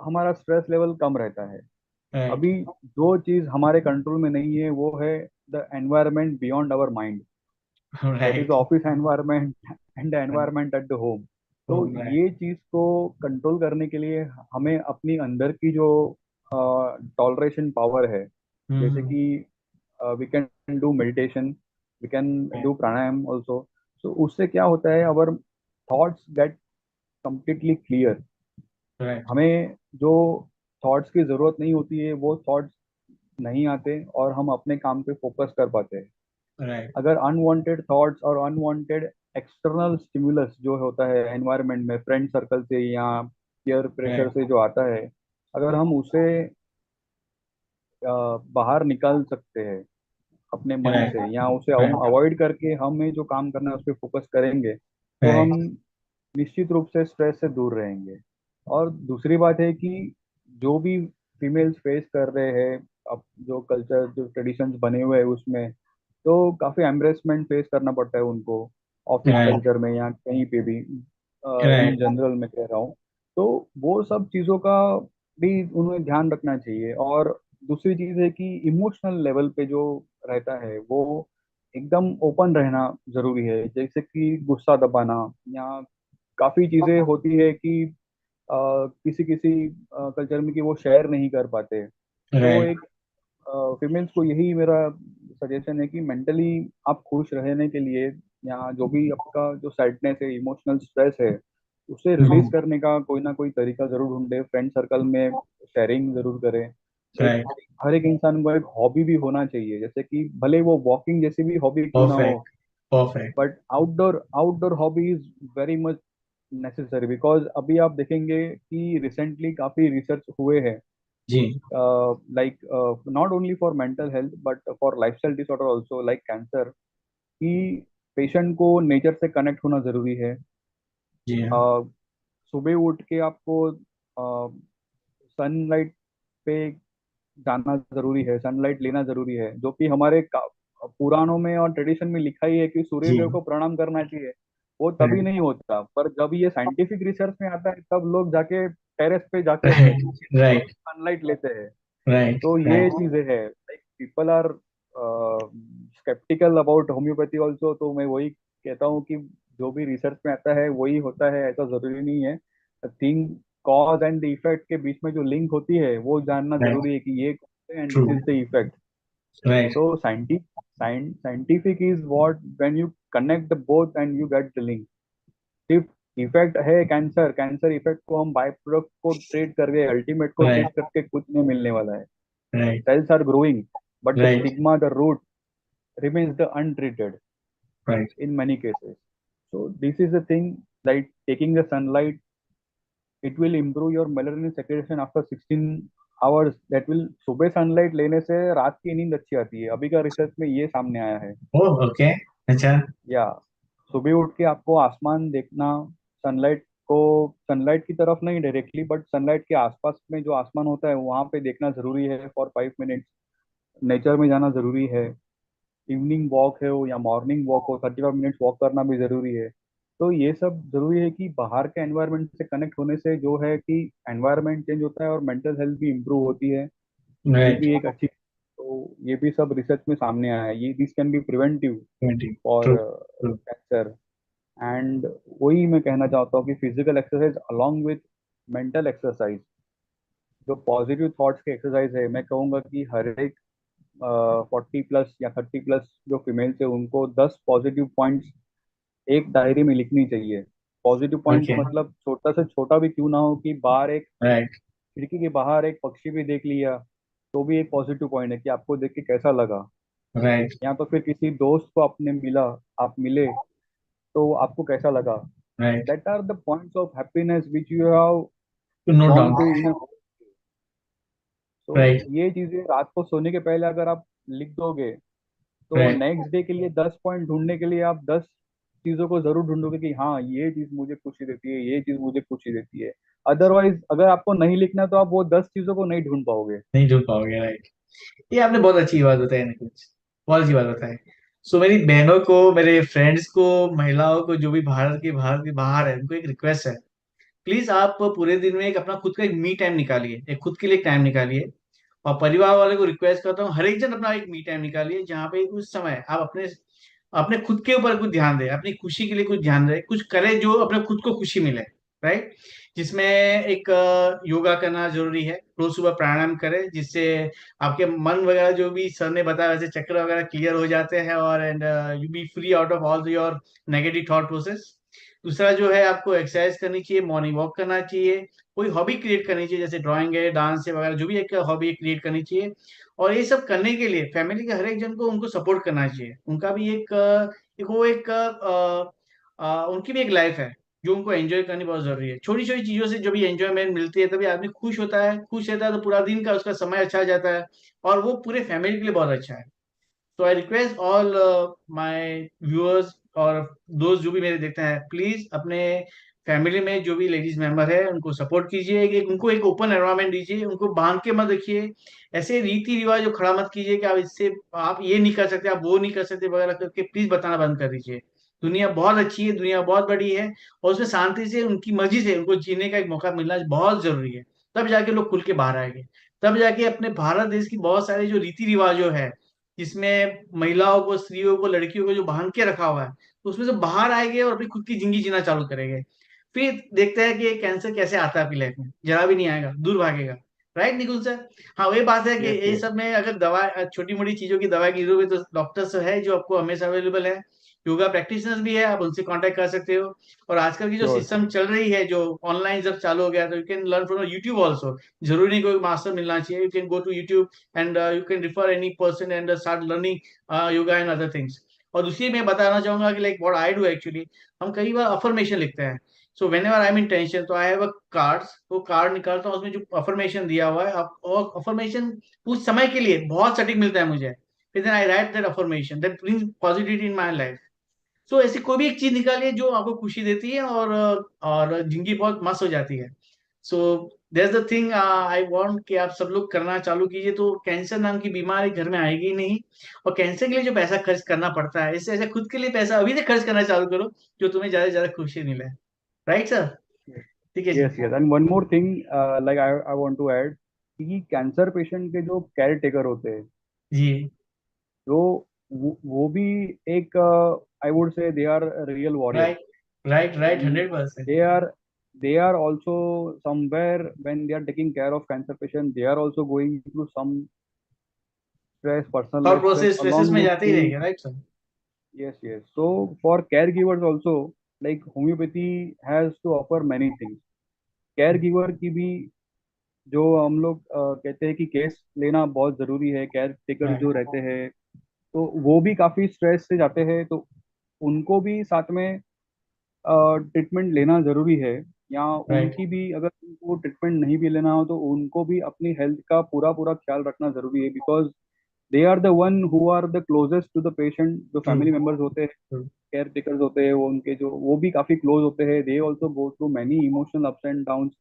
हमारा स्ट्रेस लेवल कम रहता है। राइट। अभी जो चीज हमारे कंट्रोल में नहीं है वो है the environment beyond our mind, that is right. Office environment and the environment at the home. तो राइट। ये चीज को कंट्रोल करने के लिए हमें अपनी अंदर की जो टॉलरेशन पावर है, जैसे हम्म। कि we can do meditation, we can do pranayama also. तो उससे क्या होता है, our thoughts get completely clear. Right. हमें जो थॉट्स की जरूरत नहीं होती है वो थॉट्स नहीं आते, और हम अपने काम पे फोकस कर पाते हैं। राइट। अगर अनवांटेड थॉट्स और अनवांटेड एक्सटर्नल स्टिमुलस जो होता है एनवायरनमेंट में, फ्रेंड सर्कल से या पीयर प्रेशर राइट। से जो आता है, अगर हम उसे बाहर निकाल सकते हैं अपने मन राइट। से, या उसे हम राइट। अवॉइड करके हमें जो काम करना है उस पर फोकस करेंगे, तो हम राइट। निश्चित रूप से स्ट्रेस से दूर रहेंगे। और दूसरी बात है कि जो भी फीमेल्स फेस कर रहे हैं, अब जो कल्चर जो ट्रेडिशंस बने हुए हैं उसमें, तो काफी एम्ब्रेसमेंट फेस करना पड़ता है उनको, ऑफिस राइट। कल्चर में या कहीं पे भी, इन राइट। जनरल में कह रहा हूँ। तो वो सब चीज़ों का भी उन्हें ध्यान रखना चाहिए। और दूसरी चीज़ है कि इमोशनल लेवल पे जो रहता है वो एकदम ओपन रहना जरूरी है, जैसे कि गुस्सा दबाना, या काफ़ी चीज़ें होती है कि किसी किसी कल्चर में कि वो शेयर नहीं कर पाते। तो राइट। एक फीमेल्स को यही मेरा सजेशन है कि मेंटली आप खुश रहने के लिए, या जो भी आपका जो सैडनेस है, इमोशनल स्ट्रेस है, उसे रिलीज करने का कोई ना कोई तरीका जरूर ढूंढे, फ्रेंड सर्कल में शेयरिंग जरूर करें। एक राइट। हर एक इंसान को एक हॉबी भी होना चाहिए, जैसे कि भले वो वॉकिंग जैसी भी हॉबी क्यों ना हो, perfect. Perfect. But outdoor outdoor hobby is very much necessary. Because अभी आप देखेंगे कि रिसेंटली काफी रिसर्च हुए हैं, जी like not only for mental health but for lifestyle disorder also like cancer, कि पेशेंट को नेचर से कनेक्ट होना जरूरी है। जी हाँ। uh, सुबह उठ के आपको सनलाइट पे जाना जरूरी है, सनलाइट लेना जरूरी है, जो कि हमारे पुराणों में और ट्रेडिशन में लिखा ही है कि सूर्य जी। देव को प्रणाम करना चाहिए। वो तभी राइट। नहीं होता, पर जब ये साइंटिफिक रिसर्च में आता है तब लोग जाके टेरेस पे जाते हैं, राइट। राइट। सनलाइट लेते हैं। राइट। तो ये राइट। चीजें है, like people are sceptical about homeopathy also. तो मैं वही कहता हूँ कि जो भी रिसर्च में आता है वही होता है, ऐसा जरूरी नहीं है। Thing cause and the effect के बीच में जो लिंक होती है वो जानना राइट। जरूरी है कि ये and true. This is the effect. Right. तो scientific is what when you connect the both and you get the link. सिर्फ इफेक्ट है कैंसर, कैंसर इफेक्ट को हम बाय प्रोडक्ट को ट्रीट करके, अल्टीमेट को ट्रीट राइट। करके कुछ नहीं मिलने वाला है। Right. Cells are growing, but the right. stigma, the root, remains the untreated right. in many cases. So this is the thing, like taking the sunlight, it will improve your melatonin secretion after 16 hours. That will सुबह sunlight लेने से रात की नींद अच्छी आती है, अभी का रिसर्च में ये सामने आया है। Oh okay. अच्छा। या सुबह उठ के आपको आसमान देखना, सनलाइट को, सनलाइट की तरफ नहीं डायरेक्टली बट सनलाइट के आसपास में जो आसमान होता है वहां पे देखना जरूरी है फॉर 5 मिनट्स। नेचर में जाना जरूरी है। इवनिंग वॉक है हो या मॉर्निंग वॉक हो, 35 मिनट्स वॉक करना भी जरूरी है। तो ये सब जरूरी है कि बाहर के एनवायरनमेंट से कनेक्ट होने से जो है कि एनवायरनमेंट चेंज होता है और मेंटल हेल्थ भी इम्प्रूव होती है। ये राइट। भी एक अच्छी, तो ये भी सब रिसर्च में सामने आया है, ये this can be preventive for true true. Cancer. And वही मैं कहना चाहता हूँ कि physical exercise along with mental exercise, जो पॉजिटिव थॉट्स के एक्सरसाइज है, मैं कहूँगा कि हर एक 40 प्लस या 30 प्लस जो फीमेल्स है उनको 10 पॉजिटिव पॉइंट्स एक डायरी में लिखनी चाहिए। Positive points okay. मतलब छोटा से छोटा भी क्यों ना हो, कि बाहर एक राइट। खिड़की के बाहर एक पक्षी भी देख लिया तो भी एक पॉजिटिव पॉइंट है कि आपको देख के कैसा लगा। राइट। या तो फिर किसी दोस्त को आपने मिला, आप मिले तो आपको कैसा लगा। Right. That are the points of happiness which you have to note gone down. Through in. तो राइट। ये चीजें रात को सोने के पहले अगर आप लिख दोगे तो राइट। नेक्स्ट डे के लिए 10 पॉइंट ढूंढने के लिए आप 10 चीजों को जरूर ढूंढोगे कि हाँ ये चीज मुझे खुशी देती है, ये चीज मुझे खुशी देती है। अदरवाइज अगर आपको नहीं लिखना तो आप वो 10 चीजों को नहीं ढूंढ पाओगे। नहीं जुड़ पाओगे। राइट। ये आपने बहुत अच्छी बात बताई ना कुछ, बहुत अच्छी बात बताई। सो मेरी बहनों को, मेरे फ्रेंड्स को, महिलाओं को, जो भी भारत के बाहर है, उनको एक रिक्वेस्ट है। प्लीज आप पूरे दिन में एक अपना खुद का एक मी टाइम निकालिए, एक खुद के लिए टाइम निकालिए। और परिवार वाले को रिक्वेस्ट करता हूँ, हर एक जन अपना एक मी टाइम निकालिए, जहाँ पे कुछ समय आप अपने अपने खुद के ऊपर कुछ ध्यान दें, अपनी खुशी के लिए कुछ ध्यान दें, कुछ करें जो अपने खुद को खुशी मिले। राइट। जिसमें एक योगा करना जरूरी है, रोज सुबह प्राणायाम करें, जिससे आपके मन वगैरह जो भी सर ने बताया वैसे चक्र वगैरह क्लियर हो जाते हैं, और and you B free out of all your negative thought process. दूसरा जो है, आपको एक्सरसाइज करनी चाहिए, मॉर्निंग वॉक करना चाहिए, कोई हॉबी क्रिएट करनी चाहिए, जैसे ड्राइंग है, डांस है वगैरह, जो भी एक हॉबी क्रिएट करनी चाहिए। और ये सब करने के लिए फैमिली के हर एक जन को उनको सपोर्ट करना चाहिए। उनका भी एक वो एक उनकी भी एक लाइफ है जो उनको एंजॉय करनी बहुत जरूरी है। छोटी छोटी चीजों से जो भी एंजॉयमेंट मिलती है, तभी आदमी खुश होता है, खुश रहता है तो पूरा दिन का उसका समय अच्छा जाता है, और वो पूरे फैमिली के लिए बहुत अच्छा है। तो I request all my viewers और दोस्त जो भी मेरे देखते हैं, प्लीज अपने फैमिली में जो भी लेडीज मेंबर है उनको सपोर्ट कीजिए, उनको एक ओपन एनवायरनमेंट दीजिए, उनको बांध के मत रखिए। ऐसे रीति रिवाज जो खड़ा मत कीजिए कि आप इससे आप ये नहीं कर सकते, आप वो नहीं कर सकते वगैरह करके प्लीज बताना बंद कर दीजिए। दुनिया बहुत अच्छी है, दुनिया बहुत बड़ी है, और उसमें शांति से उनकी मर्जी से उनको जीने का एक मौका मिलना बहुत जरूरी है। तब जाके लोग खुल के बाहर आएंगे। तब जाके अपने भारत देश की बहुत सारे जो रीति रिवाजों है, जिसमें महिलाओं को, स्त्रियों को, लड़कियों को जो बांध के रखा हुआ है, तो उसमें से बाहर आएंगे और अपनी खुद की जिंदगी जीना चालू करेंगे। फिर देखते हैं कि ये कैंसर कैसे आता है आपकी लाइफ में, जरा भी नहीं आएगा, दूर भागेगा। Right Nikul sir? हाँ, वही बात है कि यस ये यस। सब में अगर दवा, छोटी मोटी चीजों की दवा की जरूरत है तो डॉक्टर्स है जो आपको हमेशा अवेलेबल है। योगा प्रैक्टिशनर्स भी है, आप उनसे कांटेक्ट कर सकते हो। और आजकल की जो श्योर सिस्टम चल रही है, जो ऑनलाइन जब चालू हो गया, तो you can learn from YouTube also. जरूरी नहीं कोई मास्टर मिलना चाहिए, you can go to YouTube and you can refer any person and start learning yoga and other things. और दूसरी मैं बताना चाहूंगा कि like what I do actually, हम कई बार अफर्मेशन लिखते हैं। So whenever I am in tension, तो आई हैव अ कार्ड्स, वो कार्ड निकालता हूँ, उसमें जो अफर्मेशन दिया हुआ है, और अफर्मेशन कुछ समय के लिए बहुत सटीक मिलता है मुझे। फिर then I write that affirmation that brings positivity in my life. So ऐसी कोई भी एक चीज निकालिए जो आपको खुशी देती है, और जिंदगी बहुत मस्त हो जाती है। So that's the thing I want कि आप सब लोग करना चालू कीजिए, तो कैंसर नाम की बीमारी घर में आएगी ही नहीं। और कैंसर के लिए जो पैसा खर्च करना पड़ता है, इससे ऐसे खुद के लिए पैसा अभी से खर्च करना चालू करो, जो तुम्हें ज्यादा से ज्यादा खुशी मिले। Right sir? ठीक है जी। Yes yes. And one more thing, like I want to add कि कैंसर पेशेंट के जो केयर टेकर होते हैं, जी। जो वो भी एक, I would say they are real warrior. Right. Right. Right. And 100%। They are they are also somewhere when they are taking care of cancer patient, they are also going through some stress, personal thought life stress process stresses along में with जाते ही the. रहेगा, right sir? Yes, yes. So for caregivers also, like homeopathy has to offer many things. caregiver की भी जो हम लोग कहते हैं कि केस लेना बहुत जरूरी है, केयर टेकर जो राइट। रहते हैं तो वो भी काफी स्ट्रेस से जाते हैं, तो उनको भी साथ में ट्रीटमेंट लेना जरूरी है। या राइट। उनकी भी अगर उनको ट्रीटमेंट नहीं भी लेना हो तो उनको भी अपनी हेल्थ का पूरा पूरा ख्याल रखना जरूरी है, because they are the one who are the closest to the patient. जो फैमिली True. मेंबर्स होते हैं, True. केयर टेकर्स होते हैं, वो उनके जो वो भी काफी क्लोज होते हैं। They also go through many emotional ups and downs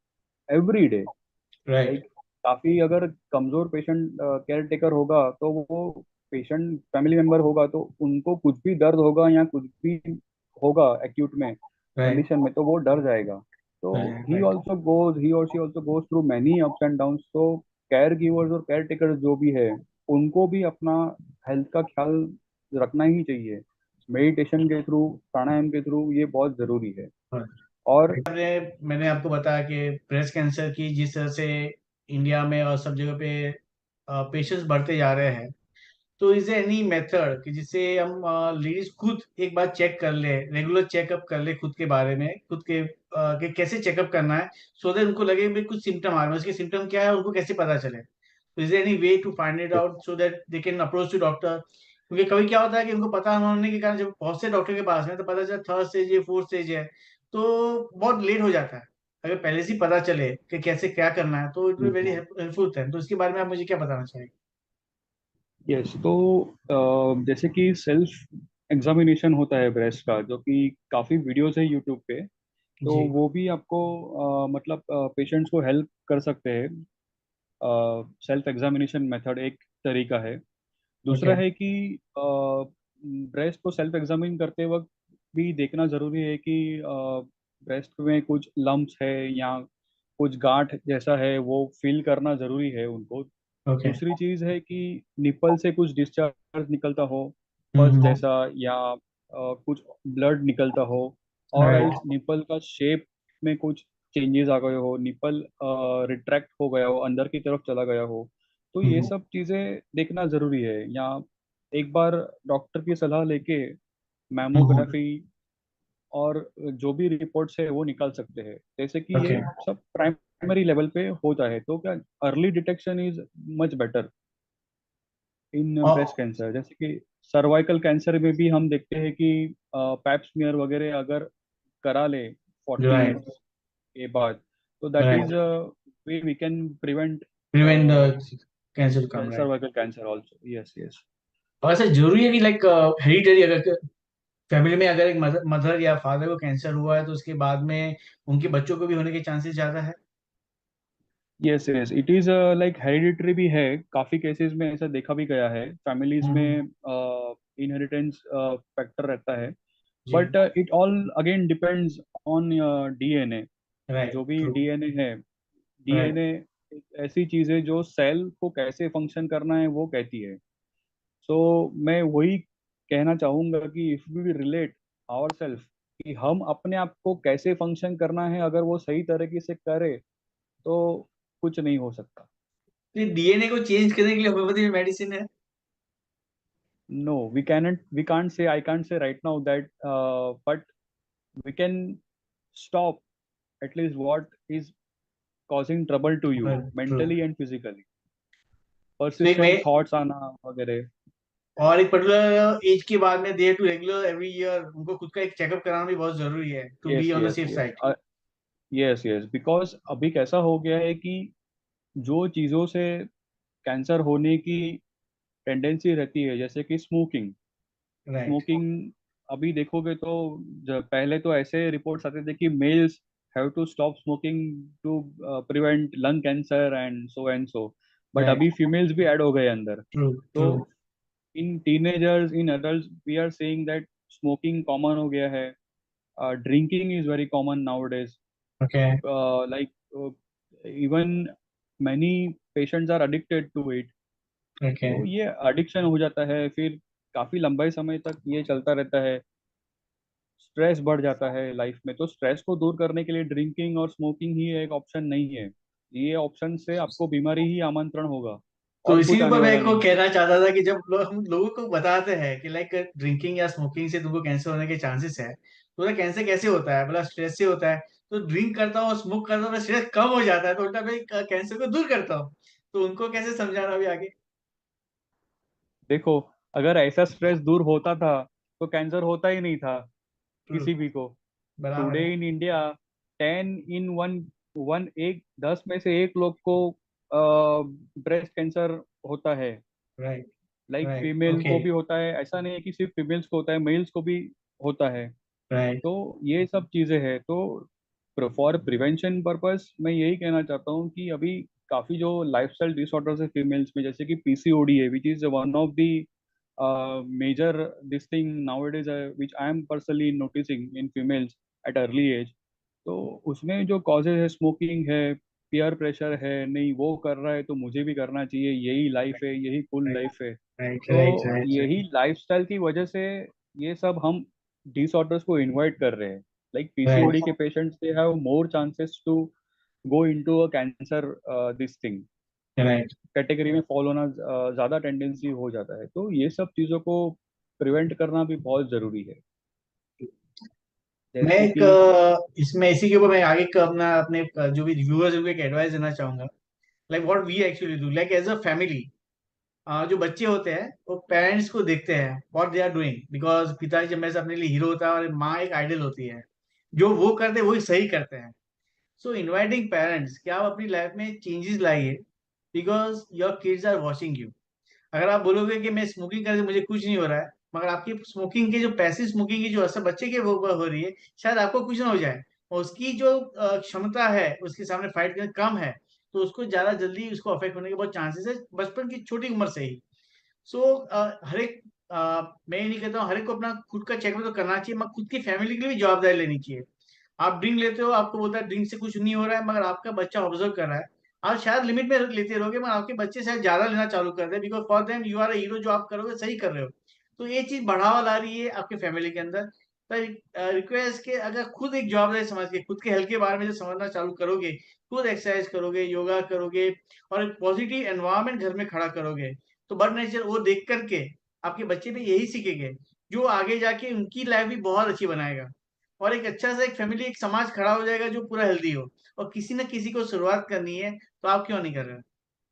every day. Right. Like काफी अगर कमजोर पेशेंट केयर टेकर होगा तो वो पेशेंट फैमिली मेंबर होगा तो उनको कुछ भी दर्द होगा या कुछ भी होगा एक्यूट में Right. कंडीशन में तो वो डर जाएगा। तो Right. Right. ही और she also goes through many ups and downs. तो केयर गिवर्स और केयर टेकर्स जो भी है उनको भी अपना हेल्थ का ख्याल रखना ही चाहिए। मेडिटेशन के थ्रू, प्राणायाम के थ्रू ये बहुत जरूरी है। Right. और मैंने आपको बताया कि ब्रेस्ट कैंसर की जिस तरह से इंडिया में और सब जगह पे पेशेंट्स बढ़ते जा रहे हैं, तो इज एनी मेथड कि जिससे हम लेडीज खुद एक बार चेक कर ले, रेगुलर चेकअप कर ले खुद के बारे में, खुद के कि कैसे चेकअप करना है, सो दैट उनको लगे भी कुछ सिम्टम आ रहे हैं, उसके सिम्टम क्या है उनको कैसे पता चले। तो is any way to find it out so that they can approach to doctor? क्योंकि कभी क्या होता है कि उनको पता न होने के कारण जब पहुंचते डॉक्टर के पास में तो पता चला थर्ड स्टेज है, फोर्थ स्टेज है, तो बहुत लेट हो जाता है। अगर पहले से ही पता चले कि कैसे क्या करना है तो इट विल वेरी हेल्पफुल है। तो इसके बारे में आप मुझे क्या बताना चाहेंगे? यस, तो जैसे कि सेल्फ एग्जामिनेशन होता है ब्रेस्ट का, जो कि काफ़ी वीडियोस है यूट्यूब पे। तो जी। वो भी आपको मतलब पेशेंट्स को हेल्प कर सकते हैं। सेल्फ एग्जामिनेशन मेथड एक तरीका है। ओके। दूसरा है कि ब्रेस्ट को सेल्फ एग्जामिन करते वक्त भी देखना ज़रूरी है कि ब्रेस्ट में कुछ लम्प्स है या कुछ गांठ जैसा है, वो फील करना ज़रूरी है उनको। ओके। दूसरी चीज है कि निपल से कुछ डिस्चार्ज निकलता हो, पस हम्म। जैसा, या कुछ ब्लड निकलता हो, और राइट। एल्स निपल का शेप में कुछ चेंजेस आ गए हो, निपल रिट्रैक्ट हो गया हो, अंदर की तरफ चला गया हो, तो ये हम्म। सब चीजें देखना जरूरी है। या एक बार डॉक्टर की सलाह लेके हम्म। मैमोग्राफी और जो भी रिपोर्ट्स है वो निकाल सकते हैं। जैसे कि ओके। ये सब प्राइमरी लेवल पे होता है, तो क्या early detection is much better in breast और कैंसर। जैसे कि सर्वाइकल कैंसर में भी हम देखते हैं कि पैप स्मीयर वगैरह अगर करा ले 40 राइट। के बाद, तो that right. Is way we can prevent prevent the cancer to come, right. Cervical cancer also. Yes, yes. और ऐसा जरूरी है कि लाइक हेरिडिटरी, अगर फैमिली में अगर एक मदर या फादर को कैंसर हुआ है तो उसके बाद में उनके बच्चों को भी होने के चांसेस ज्यादा है? Yes, yes, it is like hereditary भी है। काफी केसेस में ऐसा देखा भी गया है, फैमिलीज हम्म। में इनहेरिटेंस फैक्टर रहता है। जी। But it all again depends on DNA. Right. जो भी ट्रू। डीएनए है, राइट। डीएनए एक ऐसी चीज है जो सेल को कैसे फंक्शन करना है वो कहती है। सो मैं वही कहना चाहूंगा कि if we relate our self, कि हम अपने आप को कैसे फंक्शन करना है, अगर वो सही तरीके से करे तो कुछ नहीं हो सकता। तो डीएनए को चेंज करने के लिए होम्योपैथी में मेडिसिन है? No, we can't say, I can't say right now that, but we can stop at least what is causing trouble to you true. mentally and physically, तो एक वे persistent thoughts आना वगैरह। और एक पर्टिकुलर एज के बाद में दे टू रेगुलर एवरी ईयर उनको खुद का एक चेकअप कराना भी बहुत जरूरी है to be yes, on the yes, safe yes, side. Yes, yes, because अभी कैसा हो गया है कि जो चीज़ों से कैंसर होने की टेंडेंसी रहती है, जैसे कि स्मोकिंग। राइट। स्मोकिंग अभी देखोगे तो पहले तो ऐसे रिपोर्ट्स आते थे कि males have to stop smoking to prevent lung cancer and so, but right. अभी फीमेल्स भी ऐड हो गए अंदर। ट्रू। तो true. In teenagers, in adults, we are saying that smoking common हो गया है। Drinking is very common nowadays. Okay. Like even many patients are addicted to it. Okay. तो ये एडिक्शन हो जाता है, फिर काफी लंबे समय तक ये चलता रहता है। स्ट्रेस बढ़ जाता है लाइफ में, तो स्ट्रेस को दूर करने के लिए ड्रिंकिंग और स्मोकिंग ही एक ऑप्शन नहीं है। ये ऑप्शन से आपको बीमारी ही आमंत्रण होगा, तो और इसी कुछ आने ऊपर मैं वाला एक को नहीं है। कहना चाहता था कि जब हम लोगों को बताते हैं कि लाइक ड्रिंकिंग या स्मोकिंग से तुमको कैंसर होने के चांसेस है, तो बोला कैंसर कैसे होता है, बोला स्ट्रेस से होता है। तो ड्रिंक करता हूँ, स्मोक करता हूँ, स्ट्रेस कम हो जाता है, तो उल्टा मैं कैंसर को दूर करता हूँ। तो उनको कैसे समझाना अभी आगे? देखो, अगर ऐसा स्ट्रेस दूर होता था तो कैंसर होता ही नहीं था ट्रू। किसी भी को। बराबर टुडे है। In India 10 in one one एक 10 में से एक लोग को ब्रेस्ट कैंसर होता है। Right. Like right, female okay, को भी होता है, ऐसा नहीं है कि सिर्फ फीमेल्स को होता है, मेल्स को भी होता है। राइट, तो ये सब चीज़ें हैं। तो फॉर प्रिवेंशन पर्पस मैं यही कहना चाहता हूँ कि अभी काफ़ी जो लाइफस्टाइल डिसऑर्डर्स है फीमेल्स में, जैसे कि पीसीओडी है, which is one of the major this thing nowadays, which I am personally noticing in females at early age. तो उसमें जो कॉजेज है, स्मोकिंग है, पीयर प्रेशर है, नहीं वो कर रहा है तो मुझे भी करना चाहिए, यही लाइफ है, यही कूल राइट, लाइफ है। राइट, तो राइट, राइट, यही राइट, लाइफस्टाइल की वजह से ये सब हम डिसऑर्डर्स को इनवाइट कर रहे हैं। लाइक राइट, पीसीओडी के patients they have more chances to go into a cancer, this thing right. Category में फॉलो होना ज्यादा टेंडेंसी हो जाता है। तो ये सब चीजों को प्रिवेंट करना भी बहुत जरूरी है। मैं जैसे एक कि इसमें इसी के ऊपर मैं आगे का अपना अपने जो भी व्यूअर्स को एक एडवाइस देना चाहूंगा। Like what we actually do, like as a family, जो बच्चे होते हैं वो पेरेंट्स को देखते हैं what they are doing, because पिताजी जब मैं से अपने लिए हीरो होता है और माँ एक आइडल होती है। जो वो करते हैं वही सही करते हैं। सो इनवाइटिंग पेरेंट्स कि आप अपनी लाइफ में चेंजेस लाइए, because your kids are watching you. अगर आप बोलोगे कि मैं स्मोकिंग करके मुझे कुछ नहीं हो रहा है, मगर आपकी स्मोकिंग के जो पैसिव स्मोकिंग की जो असर बच्चे के ऊपर हो रही है, शायद आपको कुछ ना हो जाए, और उसकी जो क्षमता है उसके सामने फाइट करने कम है, तो उसको ज्यादा जल्दी उसको अफेक्ट होने के बहुत चांसेस है बचपन की छोटी उम्र से ही। सो हर एक मैं ये नहीं कहता हूँ हर एक को अपना खुद का चेकअप तो करना चाहिए, मगर खुद की फैमिली के लिए भी जवाबदारी लेनी चाहिए। आप ड्रिंक लेते हो, आपको बोलता है ड्रिंक से कुछ नहीं हो रहा है, मगर आपका बच्चा ऑब्जर्व कर रहा है। आप शायद लिमिट में लेते रहोगे, मगर आपके बच्चे शायद ज्यादा लेना चालू कर दे, because for them you are hero, जो आप करोगे सही कर रहे हो। तो ये चीज बढ़ावा ला रही है आपके फैमिली के अंदर। तो रिक्वेस्ट के अगर खुद एक जवाबदारी समझ के खुद के हेल्थ के बारे में जो समझना चालू करोगे, खुद एक्सरसाइज करोगे, योगा करोगे, और एक पॉजिटिव एनवायरनमेंट घर में खड़ा करोगे, तो बड़ नेचर वो देख करके आपके बच्चे भी यही सीखेंगे, जो आगे जाके उनकी लाइफ भी बहुत अच्छी बनाएगा। और एक अच्छा सा एक फैमिली एक समाज खड़ा हो जाएगा जो पूरा हेल्दी हो। और किसी न किसी को शुरुआत करनी है, तो आप क्यों नहीं कर रहे हो?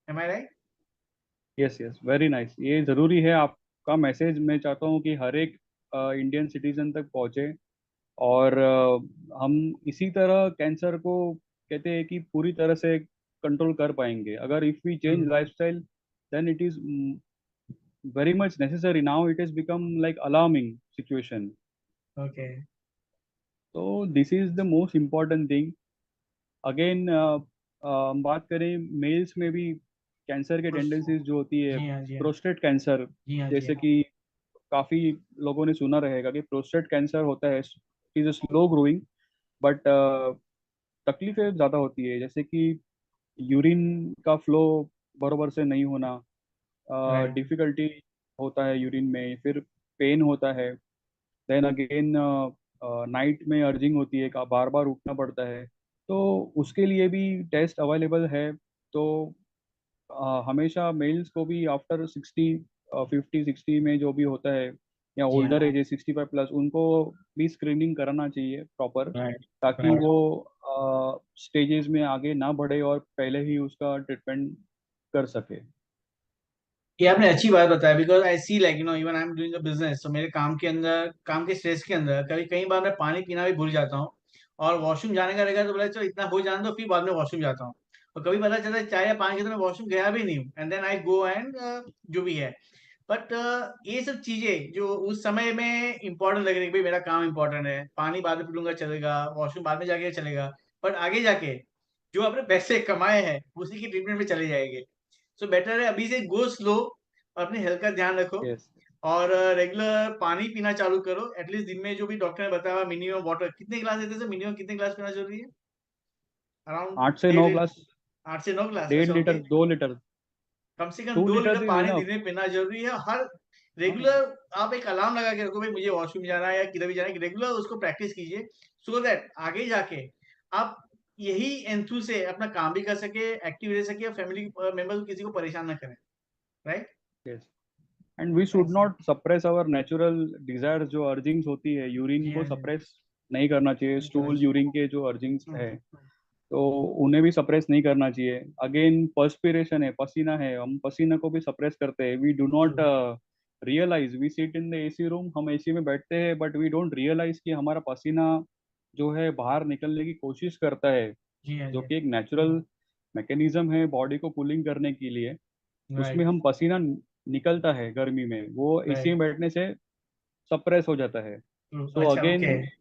Am I right? Yes yes, very nice. ये जरूरी है, आपका मैसेज मैं चाहता हूँ कि हर एक इंडियन सिटीजन तक पहुँचे। और हम इसी तरह कैंसर को कहते हैं कि पूरी तरह से कंट्रोल कर पाएंगे अगर if we change lifestyle, then it is very much necessary. Now it has become like alarming situation. Okay. So this is the most important thing. Again, हम बात करें मेल्स में भी कैंसर के टेंडेंसीज जो होती है, जी हाँ, जी हाँ, प्रोस्टेट कैंसर, जी हाँ, जी जैसे हाँ, कि काफी लोगों ने सुना रहेगा कि प्रोस्टेट कैंसर होता है, it is slow growing, but तकलीफें ज़्यादा होती है, जैसे कि यूरिन का फ्लो बरोबर से नहीं होना, राइट, डिफिकल्टी होता है यूरिन में, फिर पेन होता है, देन अगेन नाइट में अर्जिंग होती है, बार बार उठना पड़ता है। तो उसके लिए भी टेस्ट अवेलेबल है। तो हमेशा मेल्स को भी आफ्टर 60, 50 60 में जो भी होता है, या जी हाँ, ओल्डर एज है 65 प्लस, उनको भी स्क्रीनिंग कराना चाहिए प्रॉपर, राइट, ताकि राइट। वो स्टेजेस में आगे ना बढ़े और पहले ही उसका ट्रीटमेंट कर सके। ये आपने अच्छी बात बताया, because I see like even I am doing a business, तो मेरे काम के अंदर काम के स्ट्रेस के अंदर कभी कई बार मैं पानी पीना भी भूल जाता हूँ। और वॉशरूम जाने का रहेगा तो बोला चलो इतना हो जाने दो, फिर बाद में वॉशरूम जाता हूँ। और कभी पता चलता है चाय या पानी के तो मैं वॉशरूम गया भी नहीं हूँ, and then I go and जो भी है। बट ये सब चीजें जो उस समय में इंपॉर्टेंट लग रही है, भाई मेरा काम इंपॉर्टेंट है, पानी बाद में पी लूंगा चलेगा, वॉशरूम बाद में जाके चलेगा, बट आगे जाके जो आपने पैसे कमाए हैं उसी की ट्रीटमेंट में चले जाएंगे। सो बेटर है अभी से गो स्लो, और अपने हेल्थ का ध्यान रखो। यस। और रेगुलर पानी पीना चालू करो, एटलीस्ट दिन में जो भी डॉक्टर ने बताया मिनिमम वाटर कितने गिलास देते हैं, मिनिमम कितने गिलास पीना जरूरी है? अराउंड 8 से 9 ग्लास, 8 से 9 गिलास, अच्छा, 1.5 लीटर, ओके। 2 लीटर, कम से कम two 2 litre litre is pani enough. दिन में पीना जरूरी है, हर हाँ। रेगुलर। आप एक अलार्म लगा के रखो, भाई मुझे वॉशरूम जाना है या किधर भी जाना है, रेगुलर उसको प्रैक्टिस कीजिए, सो दैट आगे जाके आप यही एंथू से अपना काम भी कर सके, एक्टिव रह सके, और फैमिली मेंबर किसी को परेशान ना करें। Right. Yes. And we should not suppress our natural desire, जो अर्जिंग्स होती है, यूरिन जी को हाँ, जी सप्रेस नहीं करना चाहिए। हाँ, स्टूल यूरिन के जो अर्जिंग्स है, हम्म, तो उन्हें भी सप्रेस नहीं करना चाहिए। अगेन पर्सपिरेशन है, पसीना है, हम पसीना को भी सप्रेस करते हैं। We do not true, realise, we sit in the AC room, हम एसी में बैठते हैं, बट वी डोंट रियलाइज कि हमारा पसीना जो है बाहर निकलने की कोशिश करता है, जी हाँ, जो जी कि एक नेचुरल मैकेनिज्म है बॉडी को कूलिंग करने के लिए। उसमें राइट, हम पसीना निकलता है गर्मी में, वो एसी राइट। में बैठने से सप्रेस हो जाता है. सो अच्छा, अगेन, ओके।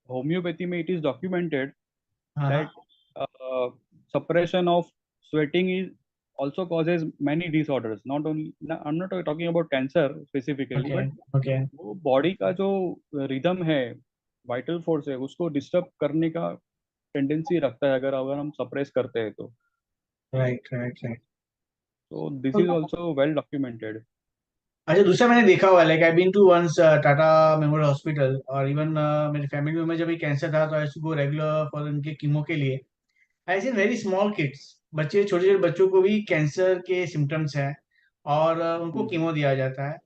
होम्योपैथी में इट इज डॉक्यूमेंटेड हाँ हाँ। that suppression of sweating is also causes many disorders. Not only, I'm not talking about cancer specifically, okay but okay. वो बॉडी का जो रिदम है, वाइटल फोर्स है, उसको डिस्टर्ब करने का टेंडेंसी रखता है अगर अगर हम सप्रेस करते हैं तो. Right right right. तो this is also well documented. अच्छा, दूसरा मैंने देखा हुआ, like I been to once Tata memorial hospital, और इवन मेरी फैमिली में जब भी कैंसर था तो I to go regular for उनके कीमो के लिए। I seen very small kids, बच्चे, छोटे छोटे बच्चों को भी कैंसर के सिम्टम्स हैं, और उनको कीमो दिया जाता है।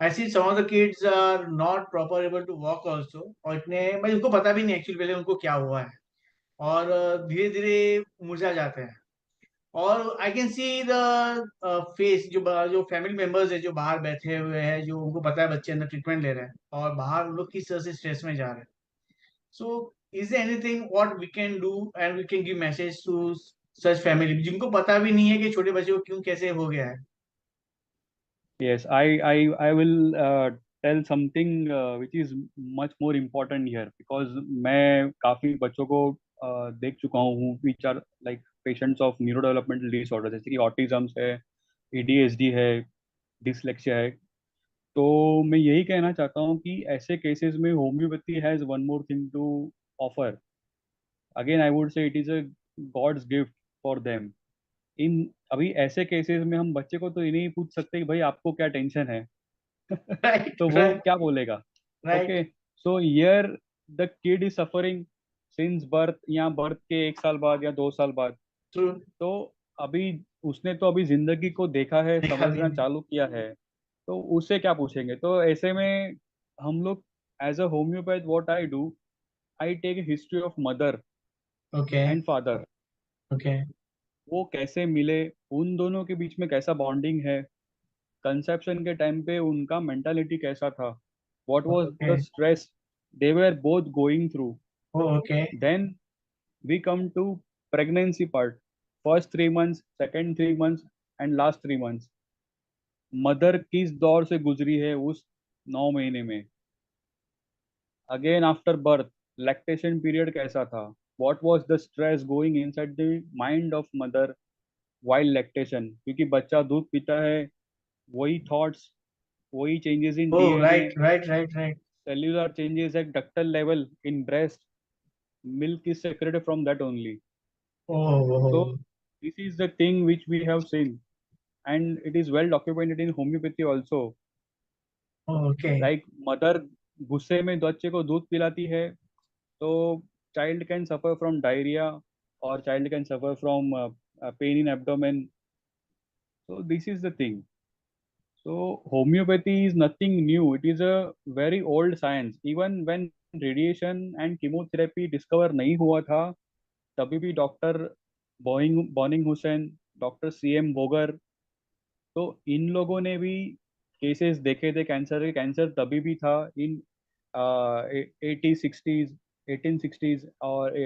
I see some of the kids are not proper able to walk also, और इतने भाई उनको पता भी नहीं एक्चुअली पहले उनको क्या हुआ है, और धीरे धीरे मुरझा जाते हैं। और I can see the face, जो फैमिली मेंबर्स है जो बाहर बैठे हुए हैं, जो उनको पता है बच्चे अंदर ट्रीटमेंट ले रहे हैं, और बाहर लोग किस तरह से स्ट्रेस में जा रहे हैं। So is there anything what we can do and we can give message to such family जिनको पता भी नहीं है कि छोटे बच्चे को क्यों कैसे हो गया है? Yes, I will tell something which is much more important here, because मैं काफी बच्चों को देख चुका हूँ which are like patients of neurodevelopmental disorders, जैसे कि ऑटिज्म है, एडीएचडी है, डिसलेक्सिया है. तो मैं यही कहना चाहता हूँ कि ऐसे केसेस में homeopathy has one more thing to offer. Again I would say it is a God's gift for them. इन अभी ऐसे केसेस में हम बच्चे को तो ये नहीं पूछ सकते कि भाई आपको क्या टेंशन है. राइट तो वो राइट क्या बोलेगा. Right. Okay. So here the kid is suffering since birth, या बर्थ के 1 साल बाद या 2 साल बाद. ट्रू। तो अभी उसने तो अभी जिंदगी को देखा है, देखा भी समझना नहीं। चालू किया है. तो उससे क्या पूछेंगे. तो ऐसे में हम लोग, as a homeopath, what I do, I take history of mother okay and father. Okay वो कैसे मिले, उन दोनों के बीच में कैसा बॉन्डिंग है, कंसेप्शन के टाइम पे उनका मेंटालिटी कैसा था, what was okay. The stress they were both going through. Okay. Then we come to pregnancy part. First 3 months, second 3 months, and last 3 months. Mother किस दौर से गुजरी है उस 9 महीने में. Again after birth, lactation period कैसा था, what was the stress going inside the mind of mother while lactation, क्योंकि बच्चा दूध पीता है, वही थॉट्स, वही changes in O DNA, right right right right. cellular changes at ductal level in breast. Milk is secreted from that only. So oh. this is the thing which we have seen, and it is well documented in homeopathy also. Okay. Like mother गुस्से में बच्चे को दूध पिलाती है, तो child can suffer from diarrhea, or child can suffer from pain in abdomen. So this is the thing. So homeopathy is nothing new. It is a very old science. Even when radiation and chemotherapy discover नहीं हुआ था, तभी भी doctor Boenninghausen, doctor CM Boger, तो इन लोगों ने भी केसेस देखे थे कैंसर के. कैंसर तभी भी था इन 80 60s, 1860s, और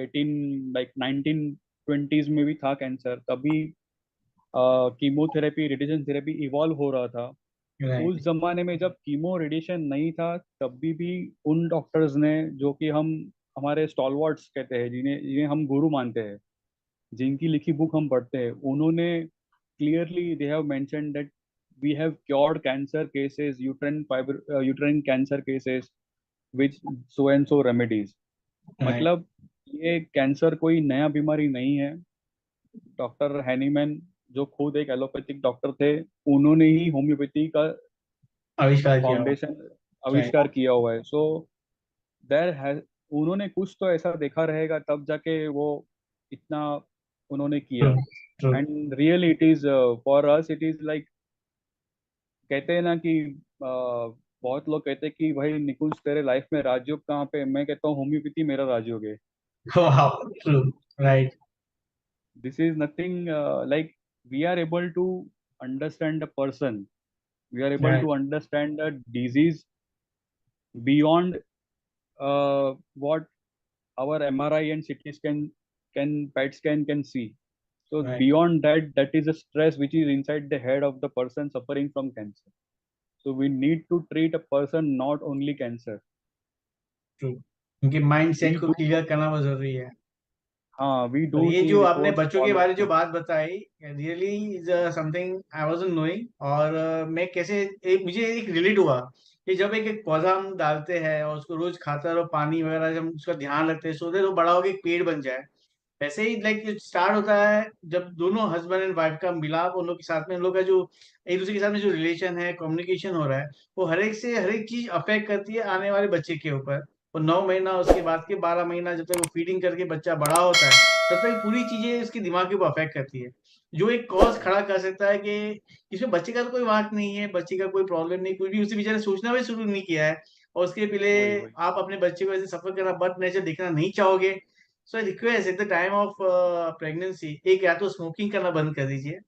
1920s में भी था कैंसर. तभी कीमोथेरेपी, रेडिएशन थेरेपी इवॉल्व हो रहा था. उस राइट। जमाने में जब कीमो रेडिएशन नहीं था, तब भी उन डॉक्टर्स ने, जो कि हम हमारे स्टॉलवर्ड्स कहते हैं, जिन्हें जिन्हें हम गुरु मानते हैं, जिनकी लिखी बुक हम पढ़ते हैं, उन्होंने clearly they have mention that we have cured cancer cases, uterine cancer cases with so and so remedies. Right. मतलब ये कैंसर कोई नया बीमारी नहीं है. डॉक्टर हैनीमैन, जो खुद एक एलोपैथिक डॉक्टर थे, उन्होंने ही होम्योपैथी का आविष्कार किया हुआ। Foundation right. आविष्कार किया हुआ है. सो देर हैज उन्होंने कुछ तो ऐसा देखा रहेगा, तब जाके वो इतना उन्होंने ट्रू किया. True. And really it is, for us it is like, कहते हैं ना कि बहुत लोग कहते हैं कि भाई निकुंज तेरे लाइफ में राजयोग कहाँ पे. मैं कहता हूँ होम्योपैथी मेरा राजयोग है. Wow. True. Right. This is nothing like, we are able to understand a person, we are able right. to understand a disease beyond what our MRI and CT scan, can PET scan can see. So right. beyond that, that is a stress which is inside the head of the person suffering from cancer. So we need to treat a person, not only cancer. True. उनके mind set We को do, clear करना बहुत जरूरी है। हाँ, we और do ये see जो आपने reports बच्चों के all बारे जो over. बात बताई, really is something I wasn't knowing. और मैं कैसे मुझे एक रिलेट हुआ कि जब एक पौधा हम डालते हैं और उसको रोज खाता रहो, पानी वगैरह जब हम उसका ध्यान रखते हैं, सोचते तो बड़ा होकर एक पेड़ बन जाए। वैसे ही लाइक स्टार्ट होता है जब दोनों हस्बैंड एंड वाइफ का मिलाप, उन लोग के साथ में, उन लोग का जो एक दूसरे के साथ में जो रिलेशन है, कम्युनिकेशन हो रहा है, वो हर एक से हर एक चीज अफेक्ट करती है आने वाले बच्चे के ऊपर। और 9 महीना, उसके बाद के 12 महीना, जब तक वो फीडिंग करके बच्चा बड़ा होता है, तब तक पूरी चीजें उसके दिमाग के ऊपर अफेक्ट करती है। जो एक कॉज खड़ा कर सकता है कि इसमें बच्चे का तो कोई वाक नहीं है, बच्चे का कोई प्रॉब्लम नहीं, कुछ भी उसी बेचारे सोचना भी शुरू नहीं किया है, और उसके पहले वही वही। आप अपने बच्चे को ऐसे सफर करना, बर्थ नेचर देखना नहीं चाहोगे। So I request at the time of pregnancy, एक या तो स्मोकिंग करना बंद कर दीजिए,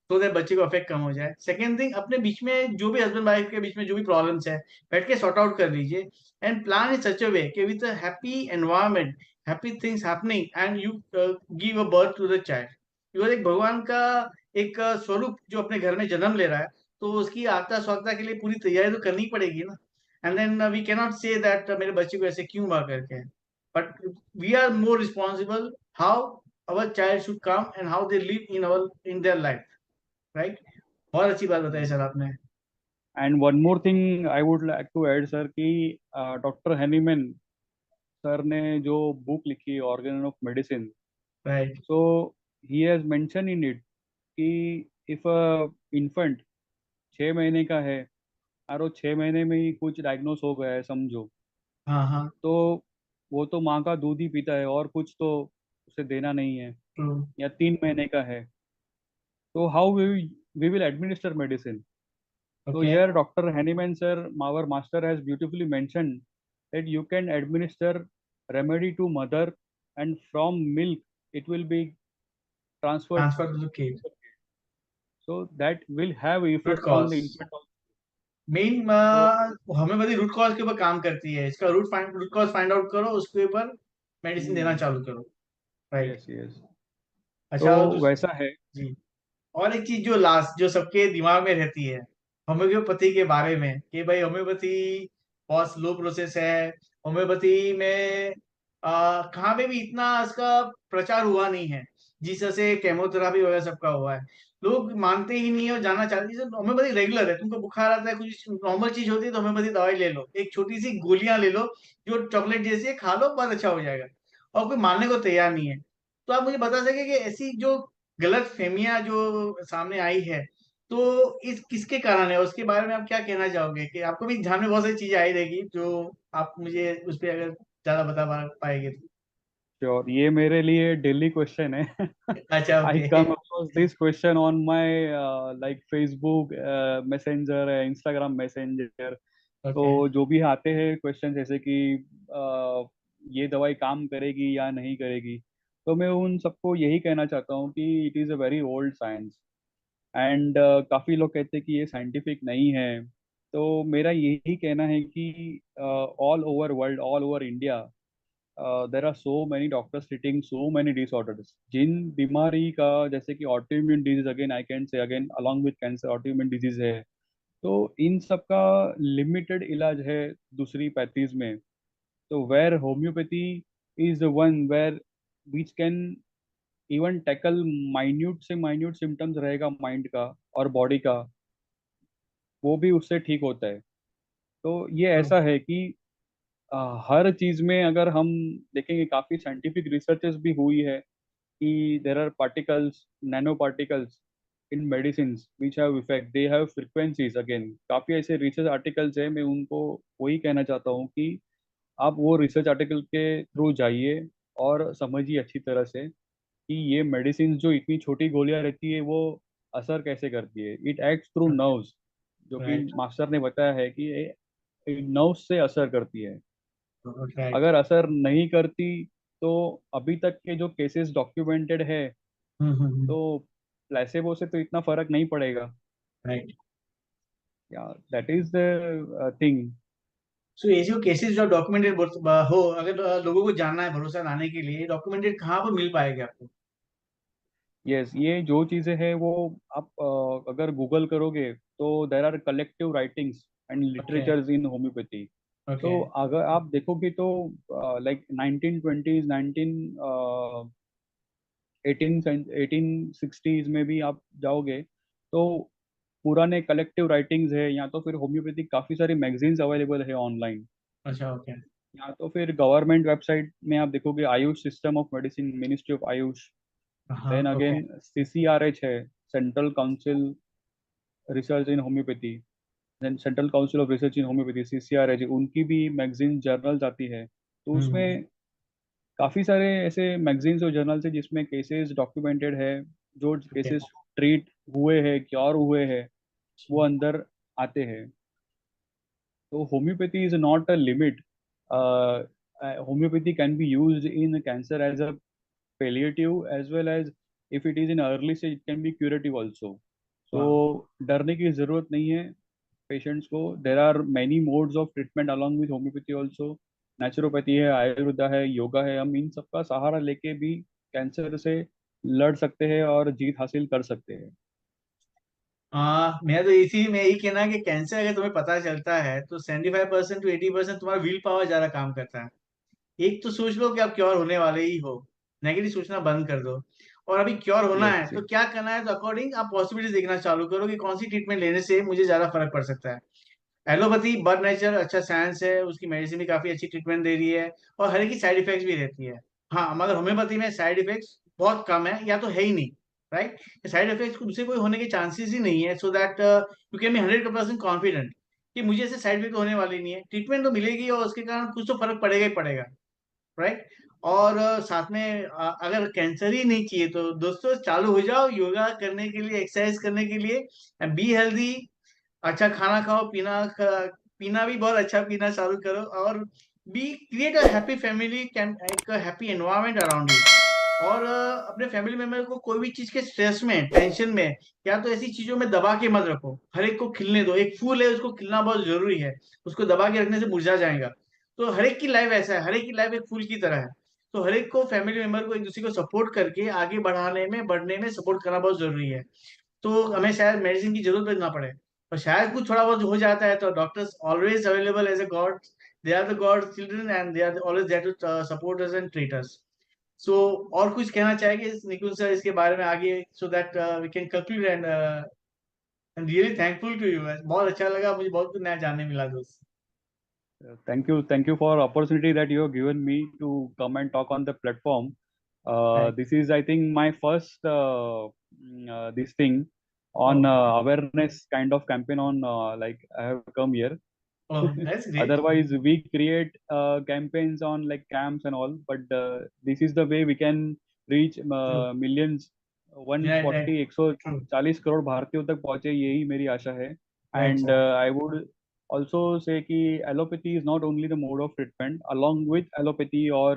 तो दैट बच्चे को अफेक्ट कम हो जाए। सेकेंड थिंग, अपने बीच में जो भी हस्बैंड वाइफ के बीच में जो भी प्रॉब्लम्स है, बैठ के सॉर्ट आउट कर लीजिए। And plan in such a way कि with a happy environment, happy things happening, and you give a birth to the child. Because एक भगवान का एक स्वरूप जो अपने घर में जन्म ले रहा है, तो उसकी आत्ता स्वागता के लिए पूरी तैयारी तो करनी पड़ेगी ना। And then we cannot say that मेरे बच्चे को ऐसे क्यों हुआ करके। But we are more responsible how our child should come and how they live in their life, right? बहुत अच्छी बात बताई सर आपने। And one more thing I would like to add, sir, कि डॉक्टर हैनीमैन सर ने जो book लिखी organ of medicine, right. So he has mention in it कि इफ अ इन्फेंट 6 महीने का है और वो 6 महीने में ही कुछ डायग्नोस हो गया है समझो, हाँ हाँ। तो वो तो माँ का दूध ही पीता है और कुछ तो उसे देना नहीं है। ट्रू। या 3 महीने का है, तो how we will administer medicine? So okay. here Dr. Hanneman sir, our master has beautifully mentioned that you can administer remedy to mother and from milk it will be transferred. Transfer to the kid. So that will have root effect on cause, the infant also. मेन So homeopathy root cause के ऊपर काम करती है। इसका root cause find out करो, उसके ऊपर मेडिसिन देना hmm, चालू करो। राइट। yes, yes. तो अच्छा, और वैसा है। जी, और एक चीज जो लास्ट जो सबके दिमाग में रहती है होम्योपैथी के बारे में, कि भाई होम्योपैथी बहुत स्लो प्रोसेस है। होम्योपैथी में कहाँ पे भी इतना इसका प्रचार हुआ नहीं है जिस तरह से केमोथेरापी वगैरह सबका हुआ है। लोग मानते ही नहीं है और जानना चाहते हैं। जैसे होम्योपैथी रेगुलर है, तुमको बुखार आता है, कुछ नॉर्मल चीज होती है, तो होम्योपैथी दवाई ले लो, एक छोटी सी गोलियां ले लो जो चॉकलेट जैसी है, खा लो, बहुत अच्छा हो जाएगा। और कोई मानने को तैयार नहीं है। तो आप मुझे बता सके कि ऐसी जो गलत फहमियां जो सामने आई है, तो इस किसके कारण है, उसके बारे में आप क्या कहना चाहोगे? कि आपको भी ध्यान में बहुत सारी चीजें आई रहेगी जो आप मुझे उस पर अगर ज्यादा बता पाएंगे तो। श्योर, ये मेरे लिए डेली क्वेश्चन है। अच्छा, I okay. Come across this question on my like Facebook Messenger, Instagram Messenger. तो ओके। जो भी आते हैं क्वेश्चन जैसे कि ये दवाई काम करेगी या नहीं करेगी, तो मैं उन सबको यही कहना चाहता हूँ कि it is a very old science. And काफ़ी लोग कहते हैं कि ये साइंटिफिक नहीं है। तो मेरा यही कहना है कि all over world, all over India, there are so many doctors treating so many disorders, जिन बीमारी का जैसे कि autoimmune disease, again I can say again along with cancer autoimmune disease है। तो इन सब का लिमिटेड इलाज है दूसरी पैथीज में। तो where homeopathy is the one where which can even tackle minute से माइन्यूट सिम्टम्स रहेगा माइंड का और बॉडी का, वो भी उससे ठीक होता है। तो ये ऐसा है कि हर चीज में अगर हम देखेंगे, काफी साइंटिफिक रिसर्चेस भी हुई है कि there are particles, nano particles in medicine which have effect, they have frequencies. Again काफी ऐसे रिसर्च आर्टिकल्स है, मैं उनको वही कहना चाहता हूँ कि आप वो रिसर्च आर्टिकल के थ्रू जाइए और समझिए अच्छी तरह से कि ये मेडिसिन जो इतनी छोटी गोलियां रहती है वो असर कैसे करती है। इट एक्ट्स थ्रू नर्व्स, जो कि राइट। मास्टर ने बताया है कि ये नर्व्स से असर करती है। राइट। अगर असर नहीं करती तो अभी तक के जो केसेस डॉक्यूमेंटेड है, तो प्लेसेबो से तो इतना फर्क नहीं पड़ेगा। राइट। या दैट इज द थिंग। सो ऐसे जो केसेस जो डॉक्यूमेंटेड हो, अगर लोगों को जानना है, भरोसा लाने के लिए डॉक्यूमेंटेड कहाँ पर मिल पाएगा आपको? यस, ये जो चीज़ें हैं वो आप अगर गूगल करोगे तो there are collective writings and okay. Literatures in homeopathy. Okay. तो अगर आप देखोगे तो लाइक 1920s 1860s में भी आप जाओगे तो पुराने कलेक्टिव राइटिंग्स है, या तो फिर होम्योपैथिक काफ़ी सारी मैगजीन्स अवेलेबल है ऑनलाइन, अच्छा। ओके। या तो फिर गवर्नमेंट वेबसाइट में आप देखोगे Ayush system of medicine, ministry of Ayush. हाँ। Then okay. अगेन CCRH है, central council research in homeopathy. Then central council of research in homeopathy, CCRH, उनकी भी मैगजीन जर्नल्स आती है। तो हम्म। उसमें काफ़ी सारे ऐसे मैगजीन्स और जर्नल्स है जिसमें केसेस डॉक्यूमेंटेड है, जो ओके। केसेस ट्रीट हुए हैं, क्योर हुए हैं, वो अंदर आते हैं। तो homeopathy is not a limit. Homeopathy can be used in cancer as a palliative as well as if it is in early stage it can be curative also. So वाह। डरने की जरूरत नहीं है पेशेंट्स को। There are many modes of treatment along with homeopathy also. Naturopathy है, आयुर्वेदा है, योगा है, हम इन सबका सहारा लेके भी कैंसर से लड़ सकते हैं और जीत हासिल कर सकते हैं। मैं तो इसी में यही कहना है कि कैंसर अगर तुम्हें पता चलता है तो 75% to 80% तुम्हारा विल पावर ज्यादा काम करता है। एक तो सोच लो कि आप क्योर होने वाले ही हो, नेगेटिव सोचना बंद कर दो। और अभी क्योर होना यस है तो यस। क्या करना है, तो अकॉर्डिंग आप पॉसिबिलिटीज देखना चालू करो कि कौन सी ट्रीटमेंट लेने से मुझे ज्यादा फर्क पड़ सकता है। एलोपैथी बर्ड नेचर अच्छा साइंस है, उसकी मेडिसिन भी काफी अच्छी ट्रीटमेंट दे रही है और हर एक की साइड इफेक्ट्स भी रहती है। हाँ, मगर होम्योपैथी में साइड इफेक्ट्स बहुत कम है या तो है ही नहीं। राइट। साइड इफेक्ट्स उनसे कोई होने के चांसेस ही नहीं है, so that you can B 100% confident कि मुझे ऐसे साइड इफेक्ट होने वाली नहीं है। ट्रीटमेंट तो मिलेगी और उसके कारण कुछ तो फर्क पड़ेगा ही पड़ेगा। राइट। और साथ में अगर कैंसर ही नहीं चाहिए तो दोस्तों चालू हो जाओ योगा करने के लिए, एक्सरसाइज करने के लिए, बी हेल्दी। अच्छा खाना खाओ, पीना भी बहुत अच्छा पीना चालू करो, और be create a happy family, एक हैप्पी एनवायरनमेंट अराउंड यू। और अपने फैमिली मेंबर को कोई भी चीज के स्ट्रेस में, टेंशन में, या तो ऐसी चीजों में दबा के मत रखो। हर एक को खिलने दो। एक फूल है, उसको खिलना बहुत जरूरी है। उसको दबा के रखने से मुरझा जाएगा। तो हर एक की लाइफ ऐसा है, हर एक की लाइफ एक फूल की तरह है। तो हर एक को, फैमिली मेंबर को एक दूसरे को सपोर्ट करके आगे बढ़ाने में, बढ़ने में सपोर्ट करना बहुत जरूरी है। तो हमें शायद मेडिसिन की जरूरत भी ना पड़े, और शायद कुछ थोड़ा बहुत हो जाता है तो doctors always available as a God. They are the God children and they are always there to support us and treat us. So और कुछ कहना चाहेंगे निकुल सर इसके बारे में आगे, so that we can conclude and really thankful to you. बहुत अच्छा लगा, मुझे बहुत कुछ नया जानने मिला दोस्त। Thank you for opportunity that you have given me to come and talk on the platform. Thank This is, I think, my first this thing on Oh, awareness kind of campaign on like I have come here. oh, that's great. Otherwise, we create campaigns on like camps and all, but this is the way we can reach True. millions, Right, right. 140 True. 140 crore भारतीयों तक पहुंचे, यही मेरी आशा है। Right, and sir. I would also say कि allopathy is not only the mode of treatment. Along with allopathy or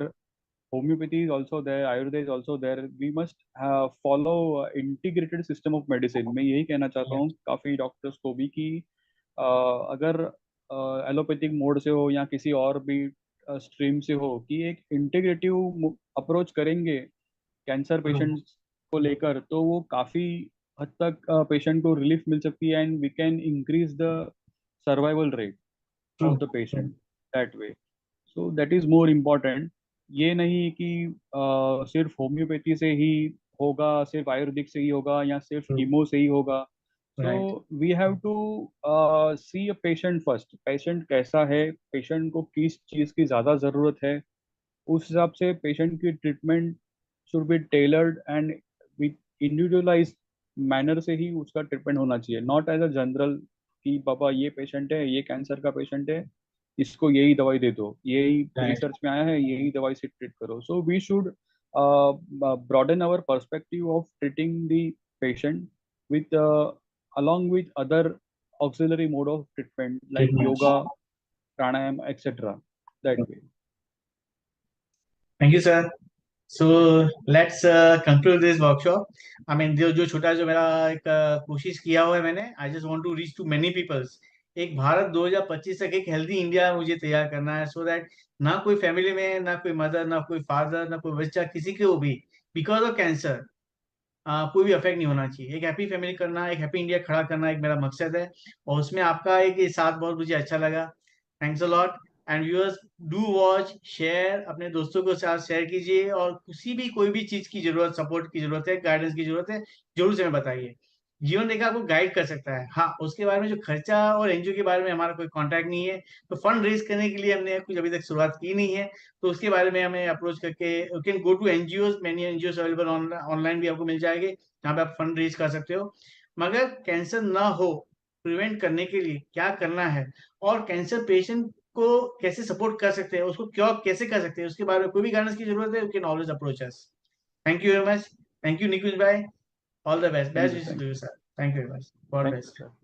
homeopathy is also there, ayurveda is also there. We must follow integrated system of medicine. मैं यही कहना चाहता Yeah. हूँ काफी doctors को भी कि अगर एलोपैथिक मोड से हो या किसी और भी स्ट्रीम से हो, कि एक इंटीग्रेटिव अप्रोच करेंगे कैंसर True. पेशेंट्स को लेकर, तो वो काफी हद तक पेशेंट को रिलीफ मिल सकती है and we can increase the survival rate of True. The True. Patient that way. So that is more important. ये नहीं कि सिर्फ होम्योपैथी से ही होगा, सिर्फ आयुर्वेदिक से ही होगा, या सिर्फ True. कीमो से ही होगा। So Right. We have to see a patient first, patient कैसा है, पेशेंट को किस चीज़ की ज़्यादा ज़रूरत है, उस हिसाब से पेशेंट की treatment should be tailored and with individualise manner से ही उसका ट्रीटमेंट होना चाहिए, नॉट एज अ जनरल कि बाबा ये पेशेंट है, ये कैंसर का पेशेंट है, इसको यही दवाई दे दो, यही Right. रिसर्च में आया है, यही दवाई से ट्रीट करो। So we should broaden our perspective of treating the patient with along with other auxiliary mode of treatment like Treatments. yoga, pranayam, etc. That way. Thank you, sir. So let's conclude this workshop. I mean जो जो छोटा जो मेरा एक कोशिश किया हुआ है मैंने, I just want to reach to many peoples. एक भारत 2025 तक एक हेल्दी इंडिया मुझे तैयार करना है, सो दैट ना कोई फैमिली में, ना कोई मदर, ना कोई फादर, ना कोई बच्चा, किसी को भी बिकॉज ऑफ कैंसर कोई भी अफेक्ट नहीं होना चाहिए। एक हैप्पी फैमिली करना, एक हैप्पी इंडिया खड़ा करना एक मेरा मकसद है, और उसमें आपका एक ये साथ बहुत मुझे अच्छा लगा। Thanks a lot. And viewers, do watch, share, अपने दोस्तों के साथ शेयर कीजिए, और किसी भी कोई भी चीज की जरूरत, सपोर्ट की जरूरत है, गाइडेंस की जरूरत है, जरूर से हमें बताइए। जीवन रेखा आपको गाइड कर सकता है। हाँ, उसके बारे में जो खर्चा और एनजीओ के बारे में हमारा कोई कांटेक्ट नहीं है, तो फंड रेज करने के लिए हमने कुछ अभी तक शुरुआत की नहीं है, तो उसके बारे में हमें अप्रोच करके you can go to NGO, many NGO available online भी आपको मिल जाएंगे, जहाँ पे आप फंड रेज कर सकते हो। मगर कैंसर ना हो, प्रिवेंट करने के लिए क्या करना है, और कैंसर पेशेंट को कैसे सपोर्ट कर सकते हैं, उसको क्यों कैसे कर सकते हैं, उसके बारे में कोई भी गाइडेंस की जरूरत है, you can always approach us. Thank you very much. Thank you Nikunj भाई। All the best, thank best you, wishes thank to you, you sir. Thank you very much, God thank you best. Sir.